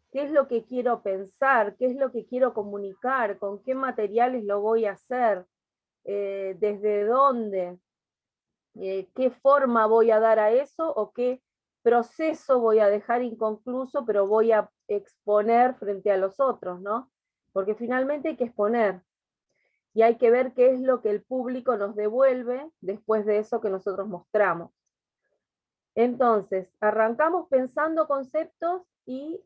¿Qué es lo que quiero pensar? ¿Qué es lo que quiero comunicar? ¿Con qué materiales lo voy a hacer? ¿Desde dónde? ¿Qué forma voy a dar a eso? ¿O qué proceso voy a dejar inconcluso, pero voy a exponer frente a los otros, ¿no? Porque finalmente hay que exponer. Y hay que ver qué es lo que el público nos devuelve después de eso que nosotros mostramos. Entonces, arrancamos pensando conceptos y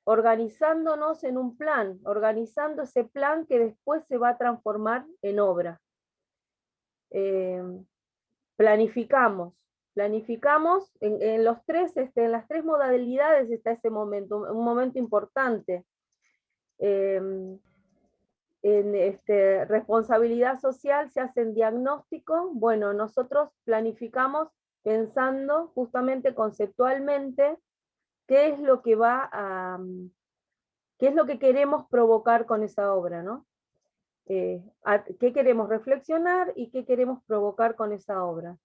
organizándonos en un plan, organizando ese plan que después se va a transformar en obra. Planificamos en las tres modalidades está ese momento, un momento importante. En responsabilidad social se hacen diagnósticos. Bueno, nosotros planificamos pensando justamente conceptualmente qué es lo que qué es lo que queremos provocar con esa obra, ¿no? Qué queremos reflexionar y qué queremos provocar con esa obra.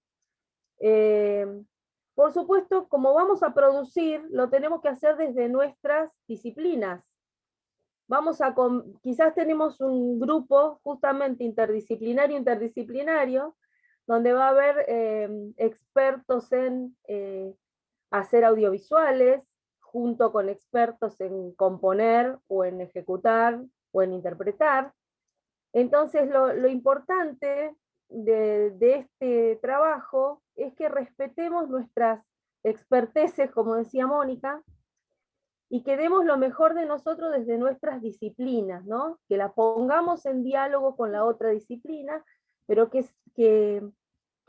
Por supuesto, como vamos a producir, lo tenemos que hacer desde nuestras disciplinas. Quizás tenemos un grupo justamente interdisciplinario, donde va a haber expertos en hacer audiovisuales, junto con expertos en componer, o en ejecutar, o en interpretar. Entonces, lo importante de este trabajo es que respetemos nuestras experteces, como decía Mónica, y que demos lo mejor de nosotros desde nuestras disciplinas, ¿no? Que la pongamos en diálogo con la otra disciplina, pero que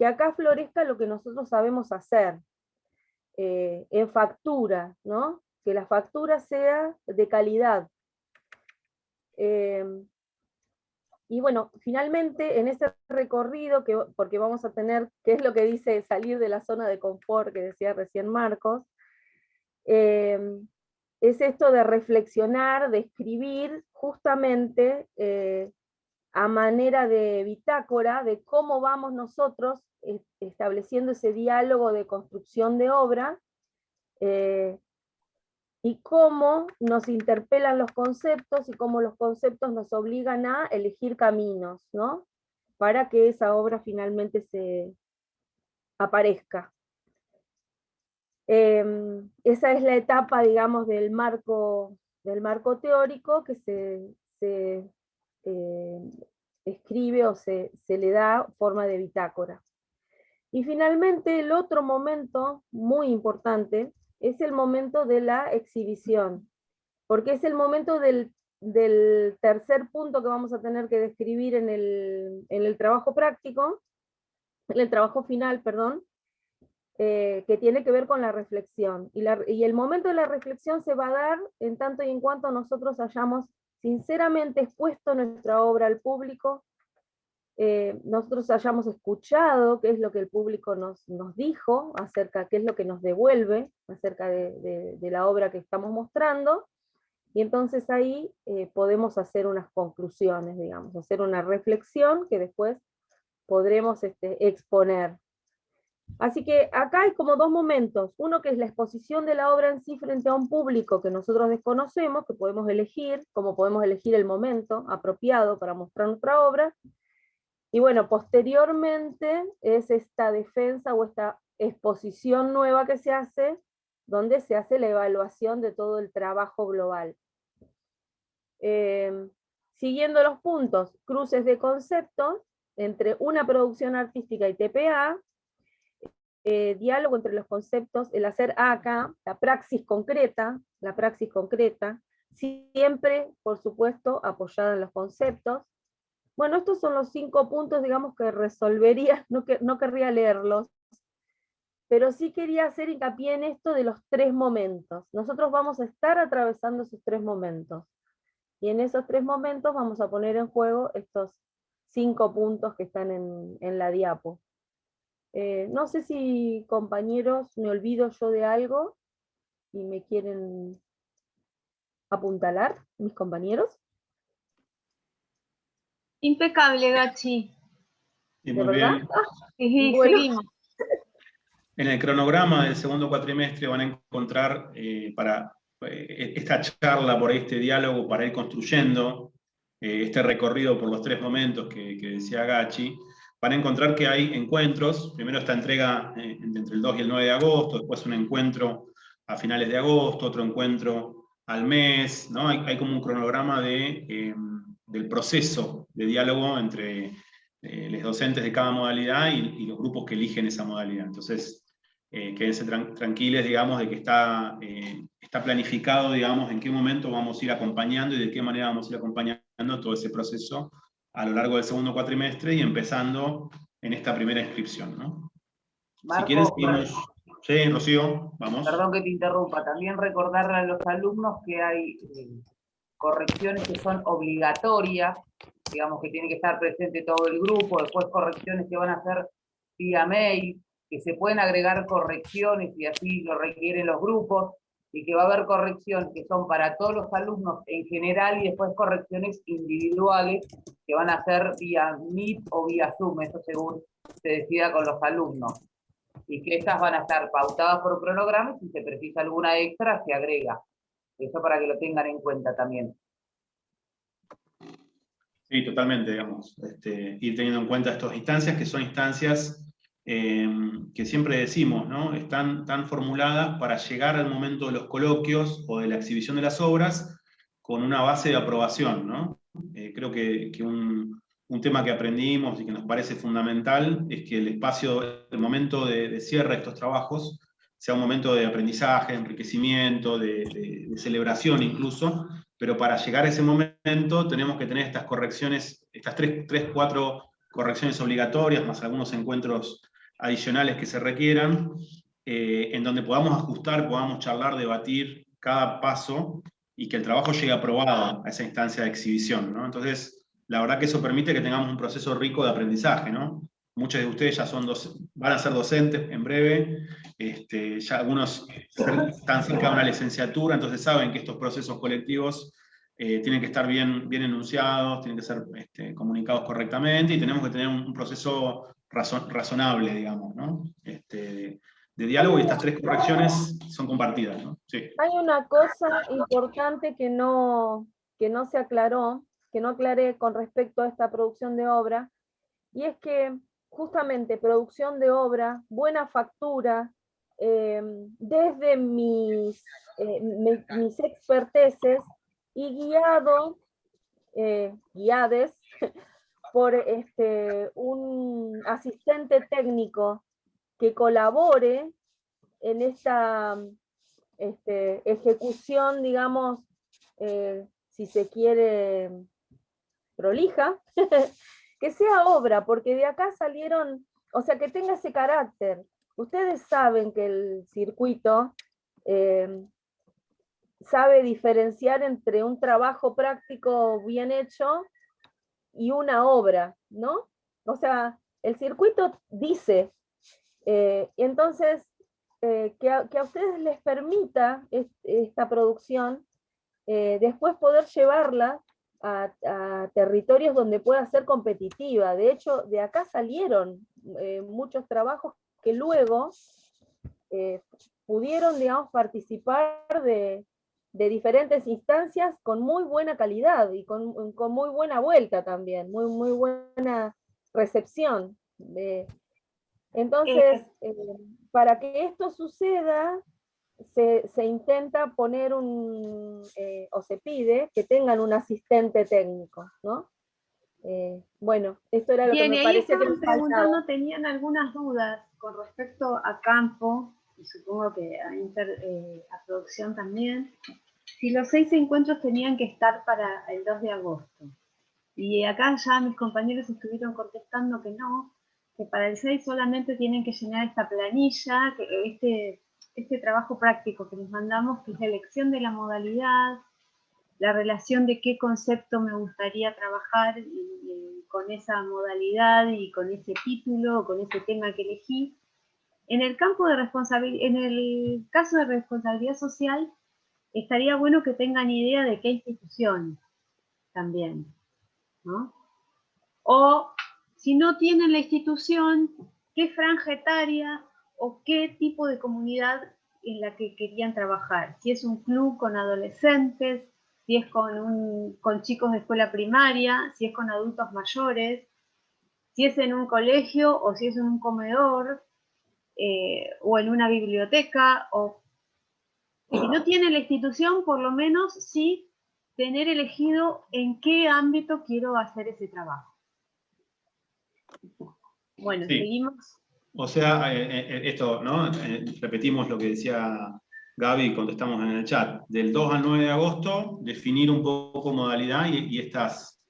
acá florezca lo que nosotros sabemos hacer, en factura, ¿no? Que la factura sea de calidad. Y bueno, finalmente en ese recorrido, porque vamos a tener, que es lo que dice salir de la zona de confort que decía recién Marcos, es esto de reflexionar, de escribir justamente a manera de bitácora de cómo vamos nosotros estableciendo ese diálogo de construcción de obra, y cómo nos interpelan los conceptos y cómo los conceptos nos obligan a elegir caminos, ¿no? Para que esa obra finalmente se aparezca. Esa es la etapa, digamos, del marco teórico que se escribe o se le da forma de bitácora. Y finalmente el otro momento muy importante es el momento de la exhibición, porque es el momento del tercer punto que vamos a tener que describir en el trabajo práctico, en el trabajo final, perdón, que tiene que ver con la reflexión. Y el momento de la reflexión se va a dar en tanto y en cuanto nosotros hayamos sinceramente expuesto nuestra obra al público, nosotros hayamos escuchado qué es lo que el público nos dijo acerca, qué es lo que nos devuelve acerca de la obra que estamos mostrando, y entonces ahí podemos hacer unas conclusiones, digamos, hacer una reflexión que después podremos exponer. Así que acá hay como dos momentos, uno que es la exposición de la obra en sí frente a un público que nosotros desconocemos, que podemos elegir, como podemos elegir el momento apropiado para mostrar nuestra obra, y bueno, posteriormente es esta defensa o esta exposición nueva que se hace, donde se hace la evaluación de todo el trabajo global. Siguiendo los puntos, cruces de conceptos entre una producción artística y TPA, diálogo entre los conceptos, el hacer acá, la praxis concreta, siempre, por supuesto, apoyada en los conceptos. Bueno, estos son los 5 puntos, digamos, que resolvería, no querría leerlos, pero sí quería hacer hincapié en esto de los 3 momentos. Nosotros vamos a estar atravesando esos 3 momentos, y en esos 3 momentos vamos a poner en juego estos 5 puntos que están en la diapo. No sé si, compañeros, me olvido yo de algo, y me quieren apuntalar, mis compañeros. Impecable, Gachi. Y muy bien. Sí, Bueno. seguimos. En el cronograma del segundo cuatrimestre van a encontrar para esta charla, por este diálogo, para ir construyendo este recorrido por los 3 momentos que decía Gachi. Van a encontrar que hay encuentros, primero esta entrega entre el 2 y el 9 de agosto, después un encuentro a finales de agosto, otro encuentro al mes, ¿no? Hay como un cronograma del proceso de diálogo entre los docentes de cada modalidad y los grupos que eligen esa modalidad. Entonces, quédense tranquiles, digamos, de que está planificado, digamos, en qué momento vamos a ir acompañando y de qué manera vamos a ir acompañando todo ese proceso a lo largo del segundo cuatrimestre y empezando en esta primera inscripción, ¿no? Marco, si quieres, seguimos. Sí, Rocío, vamos. Perdón que te interrumpa, también recordarle a los alumnos que hay correcciones que son obligatorias, digamos que tiene que estar presente todo el grupo, después correcciones que van a hacer vía mail, que se pueden agregar correcciones y así lo requieren los grupos, y que va a haber correcciones que son para todos los alumnos en general y después correcciones individuales que van a hacer vía Meet o vía Zoom, eso según se decida con los alumnos. Y que estas van a estar pautadas por cronogramas y si se precisa alguna extra se agrega. Eso para que lo tengan en cuenta también. Sí, totalmente, digamos. Ir teniendo en cuenta estas instancias, que son instancias que siempre decimos, ¿no? Están formuladas para llegar al momento de los coloquios o de la exhibición de las obras con una base de aprobación, ¿no? Creo que un tema que aprendimos y que nos parece fundamental es que el espacio, el momento de cierre de estos trabajos sea un momento de aprendizaje, de enriquecimiento, de celebración incluso, pero para llegar a ese momento tenemos que tener estas correcciones, estas 4 correcciones obligatorias, más algunos encuentros adicionales que se requieran, en donde podamos ajustar, podamos charlar, debatir cada paso y que el trabajo llegue aprobado a esa instancia de exhibición, ¿no? Entonces, la verdad que eso permite que tengamos un proceso rico de aprendizaje, ¿no? Muchos de ustedes ya van a ser docentes en breve, ya algunos están cerca de una licenciatura, entonces saben que estos procesos colectivos tienen que estar bien enunciados, tienen que ser comunicados correctamente y tenemos que tener un proceso razonable, digamos, ¿no? De diálogo, y estas 3 correcciones son compartidas, ¿no? Sí. Hay una cosa importante que no se aclaró, que no aclaré con respecto a esta producción de obra, y es que justamente producción de obra, buena factura, desde mis experteces y guiades por un asistente técnico que colabore en esta ejecución, digamos, si se quiere, prolija, que sea obra, porque de acá salieron, o sea, que tenga ese carácter. Ustedes saben que el circuito sabe diferenciar entre un trabajo práctico bien hecho y una obra, ¿no? O sea, el circuito dice, entonces, que a ustedes les permita esta producción, después poder llevarla a territorios donde pueda ser competitiva. De hecho, de acá salieron muchos trabajos que luego pudieron, digamos, participar de diferentes instancias con muy buena calidad y con muy buena vuelta también, muy buena recepción. Entonces, para que esto suceda, se intenta poner o se pide que tengan un asistente técnico, ¿no? Bueno, esto era lo que me parecía que me preguntando, tenían algunas dudas con respecto a campo, y supongo que a producción también, si los 6 encuentros tenían que estar para el 2 de agosto. Y acá ya mis compañeros estuvieron contestando que no, que para el 6 solamente tienen que llenar esta planilla, que este trabajo práctico que les mandamos, que es la elección de la modalidad, la relación de qué concepto me gustaría trabajar con esa modalidad y con ese título, con ese tema que elegí. En el caso de responsabilidad social, estaría bueno que tengan idea de qué institución también, ¿no? O si no tienen la institución, qué franja etaria o qué tipo de comunidad en la que querían trabajar. Si es un club con adolescentes, si es con chicos de escuela primaria, si es con adultos mayores, si es en un colegio o si es en un comedor o en una biblioteca. O si no tiene la institución, por lo menos sí tener elegido en qué ámbito quiero hacer ese trabajo. Bueno, sí. Seguimos. O sea, esto, ¿no? Repetimos lo que decía Gaby y contestamos en el chat. Del 2 al 9 de agosto, definir un poco modalidad y estas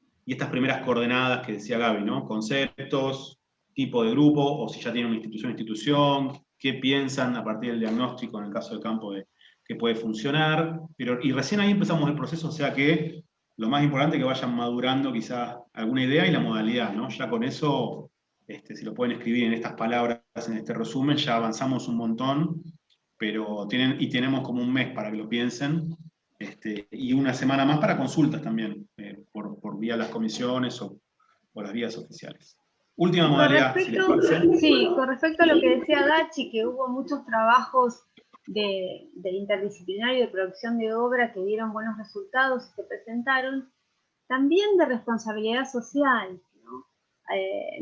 primeras coordenadas que decía Gaby, ¿no? Conceptos, tipo de grupo, o si ya tienen una institución, qué piensan a partir del diagnóstico en el caso del campo de que puede funcionar. Y recién ahí empezamos el proceso, o sea que lo más importante es que vayan madurando quizás alguna idea y la modalidad, ¿no? Ya con eso, si lo pueden escribir en estas palabras, en este resumen, ya avanzamos un montón, pero tenemos como un mes para que lo piensen, y una semana más para consultas también, por vía de las comisiones o las vías oficiales. Última modalidad, si les parece. Sí, con respecto a lo que decía Gachi, que hubo muchos trabajos de interdisciplinario de producción de obra que dieron buenos resultados y se presentaron, también de responsabilidad social, ¿no?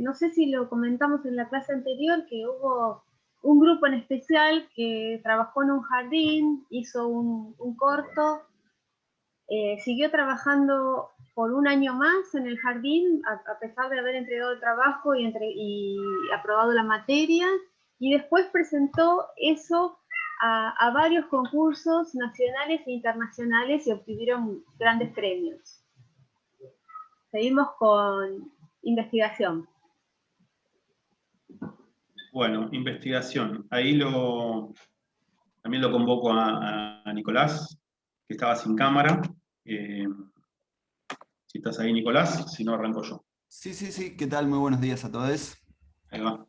No sé si lo comentamos en la clase anterior, que hubo un grupo en especial que trabajó en un jardín, hizo un corto, siguió trabajando por un año más en el jardín, a pesar de haber entregado el trabajo y aprobado la materia, y después presentó eso a varios concursos nacionales e internacionales y obtuvieron grandes premios. Seguimos con investigación. Bueno, investigación. Ahí también lo convoco a Nicolás, que estaba sin cámara. Si estás ahí, Nicolás, si no, arranco yo. Sí, sí, sí. ¿Qué tal? Muy buenos días a todos. Ahí va.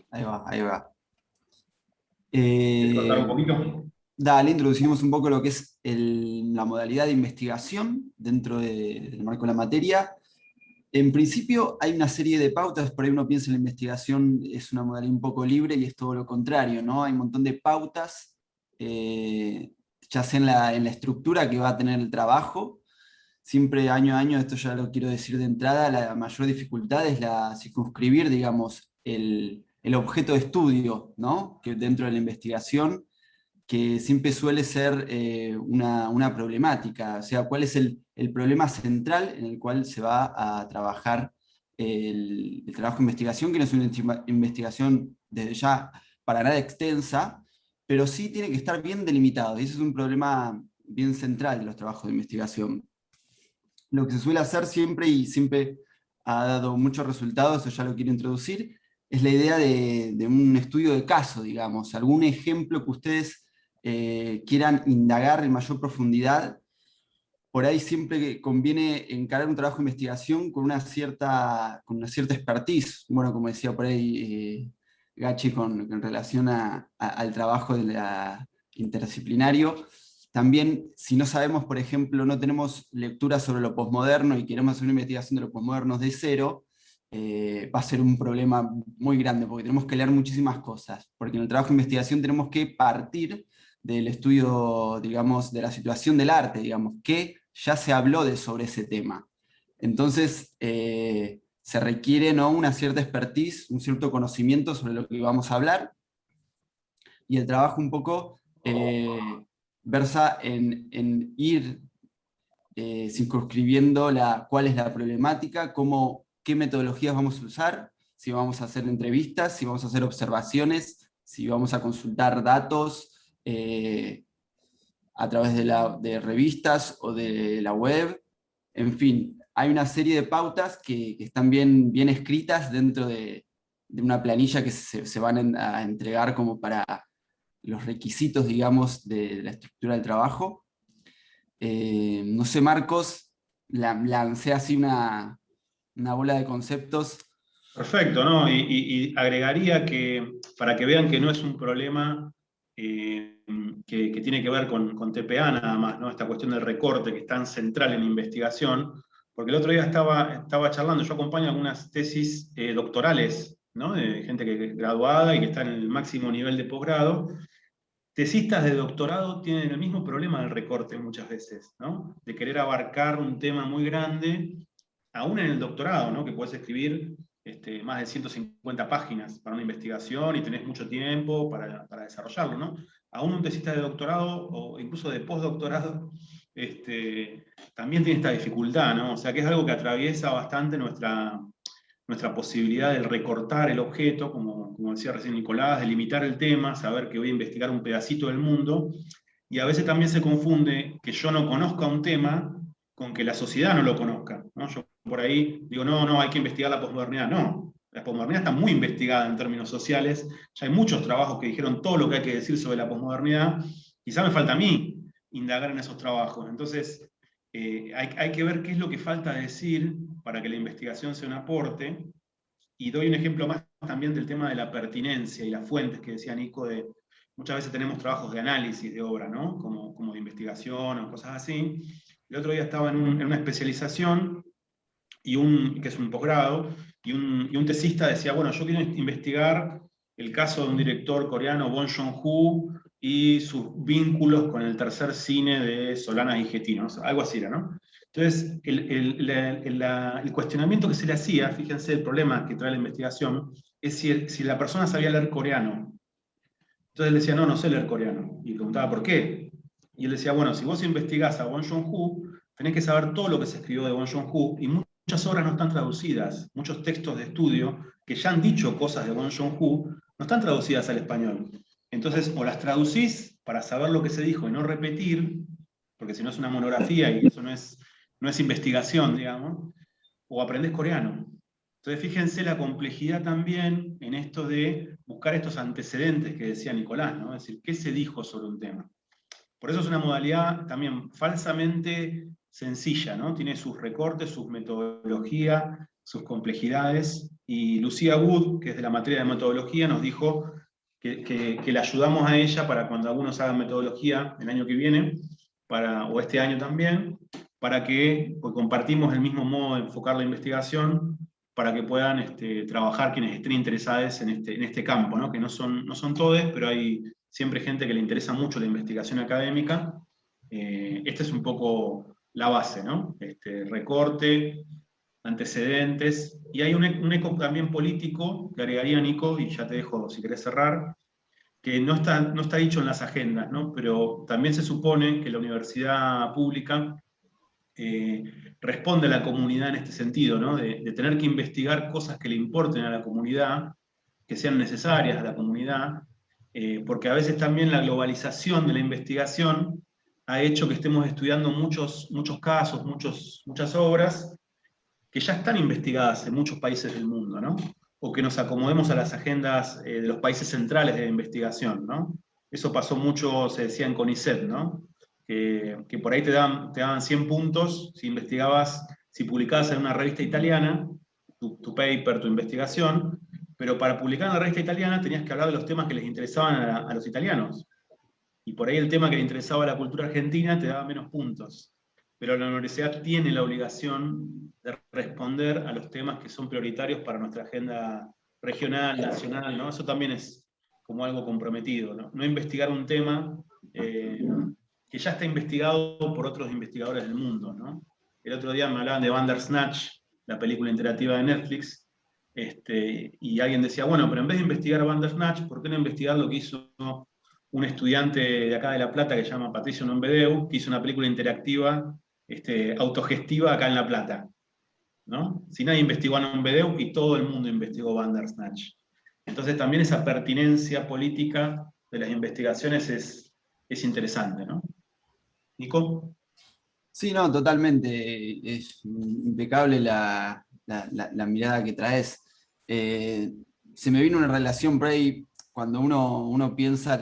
Ahí va, ahí va. ¿Quieres contar un poquito? Dale, introducimos un poco lo que es la modalidad de investigación dentro del marco de la materia. En principio hay una serie de pautas, por ahí uno piensa en la investigación es una modalidad un poco libre y es todo lo contrario, ¿no? Hay un montón de pautas, ya sea en la estructura que va a tener el trabajo. Siempre año a año, esto ya lo quiero decir de entrada, la mayor dificultad es la circunscribir, digamos, el objeto de estudio, ¿no? Que dentro de la investigación, que siempre suele ser una problemática, o sea, cuál es el problema central en el cual se va a trabajar el trabajo de investigación, que no es una investigación desde ya para nada extensa, pero sí tiene que estar bien delimitado, y ese es un problema bien central de los trabajos de investigación. Lo que se suele hacer siempre, y siempre ha dado muchos resultados, eso ya lo quiero introducir, es la idea de un estudio de caso, digamos, algún ejemplo que ustedes quieran indagar en mayor profundidad. Por ahí siempre conviene encarar un trabajo de investigación con una cierta expertise, bueno, como decía por ahí Gachi en relación al trabajo de la interdisciplinario. También, si no sabemos, por ejemplo, no tenemos lectura sobre lo posmoderno y queremos hacer una investigación de los posmodernos de cero, va a ser un problema muy grande, porque tenemos que leer muchísimas cosas, porque en el trabajo de investigación tenemos que partir del estudio, digamos, de la situación del arte, digamos, que ya se habló sobre ese tema. Entonces, se requiere, ¿no?, una cierta expertise, un cierto conocimiento sobre lo que vamos a hablar, y el trabajo un poco versa en ir circunscribiendo cuál es la problemática, qué metodologías vamos a usar, si vamos a hacer entrevistas, si vamos a hacer observaciones, si vamos a consultar datos a través de revistas o de la web. En fin, hay una serie de pautas que están bien escritas dentro de una planilla que se van a entregar como para los requisitos, digamos, de la estructura del trabajo. No sé, Marcos, lancé así una bola de conceptos. Perfecto, ¿no? Y agregaría que, para que vean que no es un problema que tiene que ver con TPA nada más, ¿no? Esta cuestión del recorte que es tan central en investigación, porque el otro día estaba charlando, yo acompaño algunas tesis doctorales, ¿no? De gente que es graduada y que está en el máximo nivel de posgrado. Tesistas de doctorado tienen el mismo problema del recorte muchas veces, ¿no? De querer abarcar un tema muy grande, aún en el doctorado, ¿no? Que puedes escribir más de 150 páginas para una investigación y tenés mucho tiempo para desarrollarlo, ¿no? Aún un tesista de doctorado o incluso de postdoctorado también tiene esta dificultad, ¿no? O sea que es algo que atraviesa bastante nuestra posibilidad de recortar el objeto, como como decía recién Nicolás, de limitar el tema, saber que voy a investigar un pedacito del mundo, y a veces también se confunde que yo no conozca un tema con que la sociedad no lo conozca, ¿no? Yo por ahí digo, no, hay que investigar la posmodernidad. No, la posmodernidad está muy investigada en términos sociales, ya hay muchos trabajos que dijeron todo lo que hay que decir sobre la posmodernidad, quizá me falta a mí indagar en esos trabajos. Entonces, hay que ver qué es lo que falta decir para que la investigación sea un aporte, y doy un ejemplo más también del tema de la pertinencia y las fuentes que decía Nico, de muchas veces tenemos trabajos de análisis de obra, ¿no? Como de investigación o cosas así. El otro día estaba en una especialización, que es un posgrado, y un tesista decía, bueno, yo quiero investigar el caso de un director coreano, Bong Joon-ho, y sus vínculos con el tercer cine de Solanas y Getino, algo así era, ¿no? Entonces, el cuestionamiento que se le hacía, fíjense el problema que trae la investigación, es si la persona sabía leer coreano. Entonces él decía, no sé leer coreano. Y preguntaba, ¿por qué? Y él decía, bueno, si vos investigás a Bong Joon-ho, tenés que saber todo lo que se escribió de Bong Joon-ho, y muchas obras no están traducidas, muchos textos de estudio que ya han dicho cosas de Bong Joon-ho, no están traducidas al español. Entonces, o las traducís para saber lo que se dijo y no repetir, porque si no es una monografía y eso no es investigación, digamos, o aprendés coreano. Entonces, fíjense la complejidad también en esto de buscar estos antecedentes que decía Nicolás, ¿no? Es decir, ¿qué se dijo sobre un tema? Por eso es una modalidad también falsamente sencilla, ¿no? Tiene sus recortes, sus metodologías, sus complejidades, y Lucía Wood, que es de la materia de metodología, nos dijo que le ayudamos a ella para cuando algunos hagan metodología el año que viene, o este año también, para que pues, compartimos el mismo modo de enfocar la investigación, para que puedan trabajar quienes estén interesados en este campo, ¿no? Que no son todos, pero hay siempre gente que le interesa mucho la investigación académica. Esta es un poco la base, ¿no? Recorte, antecedentes, y hay un eco también político, que agregaría Nico, y ya te dejo si querés cerrar, que no está dicho en las agendas, ¿no? Pero también se supone que la universidad pública responde a la comunidad en este sentido, ¿no? De tener que investigar cosas que le importen a la comunidad, que sean necesarias a la comunidad, porque a veces también la globalización de la investigación ha hecho que estemos estudiando muchos casos, muchas obras, que ya están investigadas en muchos países del mundo, ¿no? O que nos acomodemos a las agendas de los países centrales de la investigación, ¿no? Eso pasó mucho, se decía en CONICET, ¿no? Que por ahí te daban 100 puntos si investigabas, si publicabas en una revista italiana, tu paper, tu investigación, pero para publicar en la revista italiana tenías que hablar de los temas que les interesaban a los italianos. Y por ahí el tema que le interesaba a la cultura argentina te daba menos puntos. Pero la universidad tiene la obligación de responder a los temas que son prioritarios para nuestra agenda regional, nacional, ¿no? Eso también es como algo comprometido, ¿no? No investigar un tema que ya está investigado por otros investigadores del mundo, ¿no? El otro día me hablaban de Bandersnatch, la película interactiva de Netflix, y alguien decía, bueno, pero en vez de investigar Bandersnatch, ¿por qué no investigar lo que hizo un estudiante de acá de La Plata que se llama Patricio Nomvedeu, que hizo una película interactiva autogestiva acá en La Plata, ¿no? Si nadie investigó a Nomvedeu y todo el mundo investigó Bandersnatch. Entonces también esa pertinencia política de las investigaciones es interesante, ¿no? ¿Nico? Sí, no, totalmente. Es impecable la mirada que traes. Se me vino una relación por ahí cuando uno piensa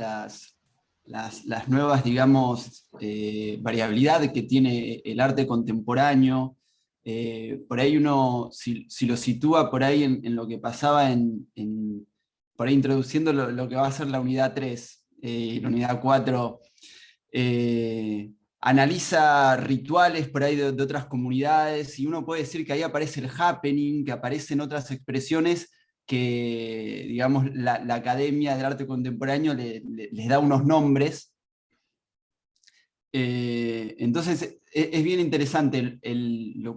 las nuevas, digamos, variabilidad que tiene el arte contemporáneo. Por ahí uno, si lo sitúa por ahí en lo que pasaba por ahí introduciendo lo que va a ser la unidad 3, la unidad 4, analiza rituales por ahí de otras comunidades, y uno puede decir que ahí aparece el happening, que aparecen otras expresiones que, digamos, la Academia del Arte Contemporáneo les da unos nombres. Entonces es bien interesante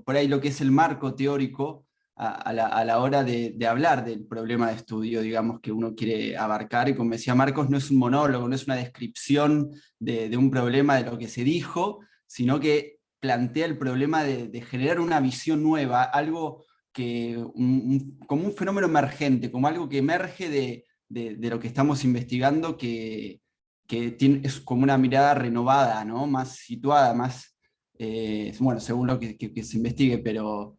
por ahí lo que es el marco teórico a la hora de hablar del problema de estudio, digamos, que uno quiere abarcar. Y como decía Marcos, no es un monólogo, no es una descripción de un problema, de lo que se dijo, sino que plantea el problema de generar una visión nueva, algo como un fenómeno emergente, como algo que emerge de lo que estamos investigando que es como una mirada renovada, ¿no? Más situada, más, bueno, según lo que se investigue, pero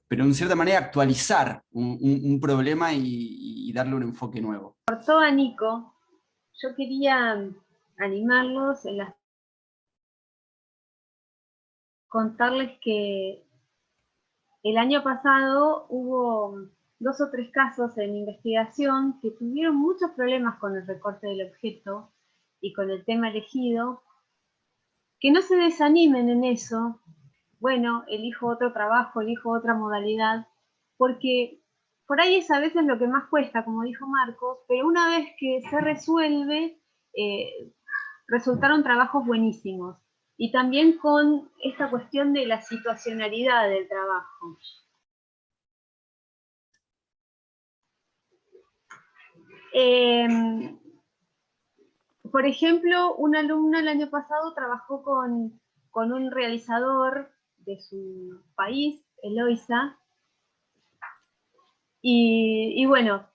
en cierta manera actualizar un problema y darle un enfoque nuevo. Cortó a Nico, yo quería animarlos contarles que el año pasado hubo 2 o 3 casos en investigación que tuvieron muchos problemas con el recorte del objeto y con el tema elegido. Que no se desanimen en eso. Bueno, elijo otro trabajo, elijo otra modalidad, porque por ahí es a veces lo que más cuesta, como dijo Marcos, pero una vez que se resuelve, resultaron trabajos buenísimos. Y también con esta cuestión de la situacionalidad del trabajo. Por ejemplo, una alumna el año pasado trabajó con un realizador de su país, Eloisa, y bueno,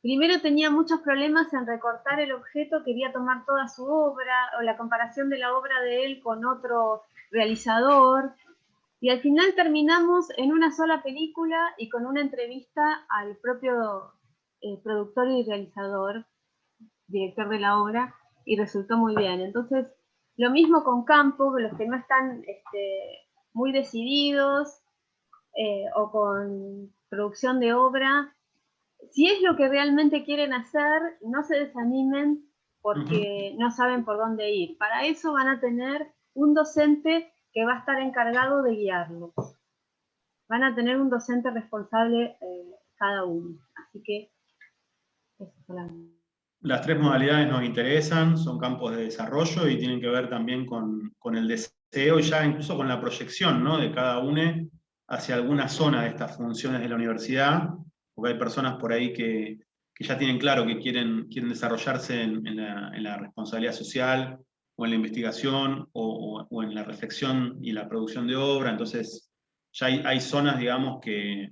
primero tenía muchos problemas en recortar el objeto, quería tomar toda su obra, o la comparación de la obra de él con otro realizador, y al final terminamos en una sola película y con una entrevista al propio productor y realizador, director de la obra, y resultó muy bien. Entonces, lo mismo con campo, los que no están muy decididos o con producción de obra, si es lo que realmente quieren hacer, no se desanimen porque no saben por dónde ir. Para eso van a tener un docente que va a estar encargado de guiarlos. Van a tener un docente responsable cada uno. Así que eso solamente. Las 3 modalidades nos interesan, son campos de desarrollo y tienen que ver también con el deseo y ya incluso con la proyección, ¿no?, de cada uno hacia alguna zona de estas funciones de la universidad, porque hay personas por ahí que ya tienen claro que quieren desarrollarse en la responsabilidad social, o en la investigación, o en la reflexión y la producción de obra. Entonces ya hay zonas, digamos, que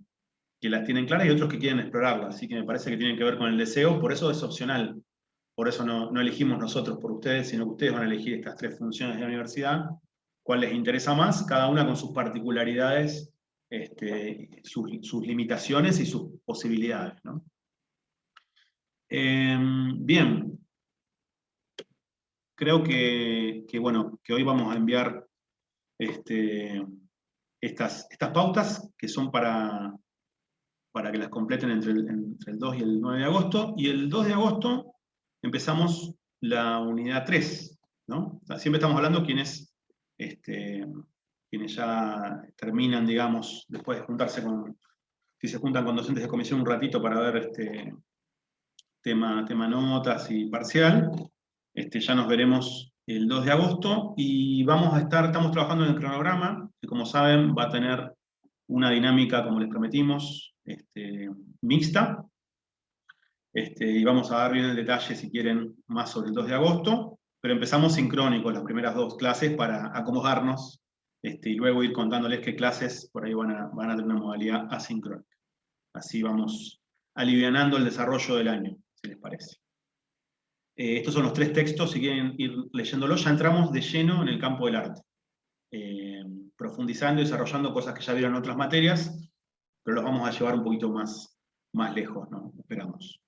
las tienen claras y otros que quieren explorarlas, así que me parece que tienen que ver con el deseo, por eso es opcional, por eso no elegimos nosotros por ustedes, sino que ustedes van a elegir estas 3 funciones de la universidad, cuál les interesa más, cada una con sus particularidades, sus limitaciones y sus posibilidades, ¿no? Bien, creo que hoy vamos a enviar estas pautas que son para que las completen entre el 2 y el 9 de agosto, y el 2 de agosto empezamos la unidad 3, ¿no? O sea, siempre estamos hablando quienes ya terminan, digamos, después de juntarse si se juntan con docentes de comisión un ratito para ver tema notas y parcial, ya nos veremos el 2 de agosto, y estamos trabajando en el cronograma, que como saben va a tener una dinámica, como les prometimos, mixta, y vamos a dar bien el detalle, si quieren, más sobre el 2 de agosto, pero empezamos sincrónicos las primeras 2 clases para acomodarnos, y luego ir contándoles qué clases por ahí van a tener una modalidad asincrónica. Así vamos alivianando el desarrollo del año, si les parece. Estos son los 3 textos, si quieren ir leyéndolos. Ya entramos de lleno en el campo del arte, profundizando y desarrollando cosas que ya vieron en otras materias, pero los vamos a llevar un poquito más lejos, ¿no? Esperamos.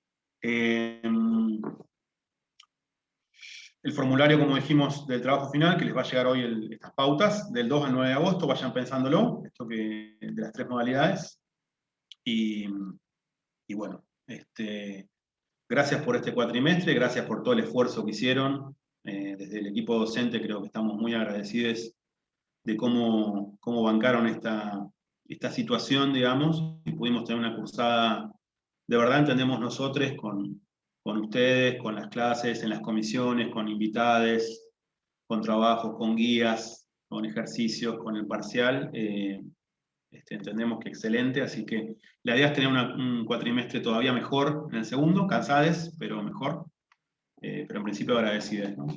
El formulario, como dijimos, del trabajo final, que les va a llegar hoy estas pautas, del 2 al 9 de agosto, vayan pensándolo, de las 3 modalidades. Y bueno, gracias por este cuatrimestre, gracias por todo el esfuerzo que hicieron. Desde el equipo docente creo que estamos muy agradecidos de cómo bancaron esta situación, digamos, y pudimos tener una cursada, de verdad entendemos nosotros, con ustedes, con las clases, en las comisiones, con invitades, con trabajos, con guías, con ejercicios, con el parcial. Entendemos que excelente, así que la idea es tener un cuatrimestre todavía mejor en el segundo, cansades, pero mejor, pero en principio agradecidas, ¿no?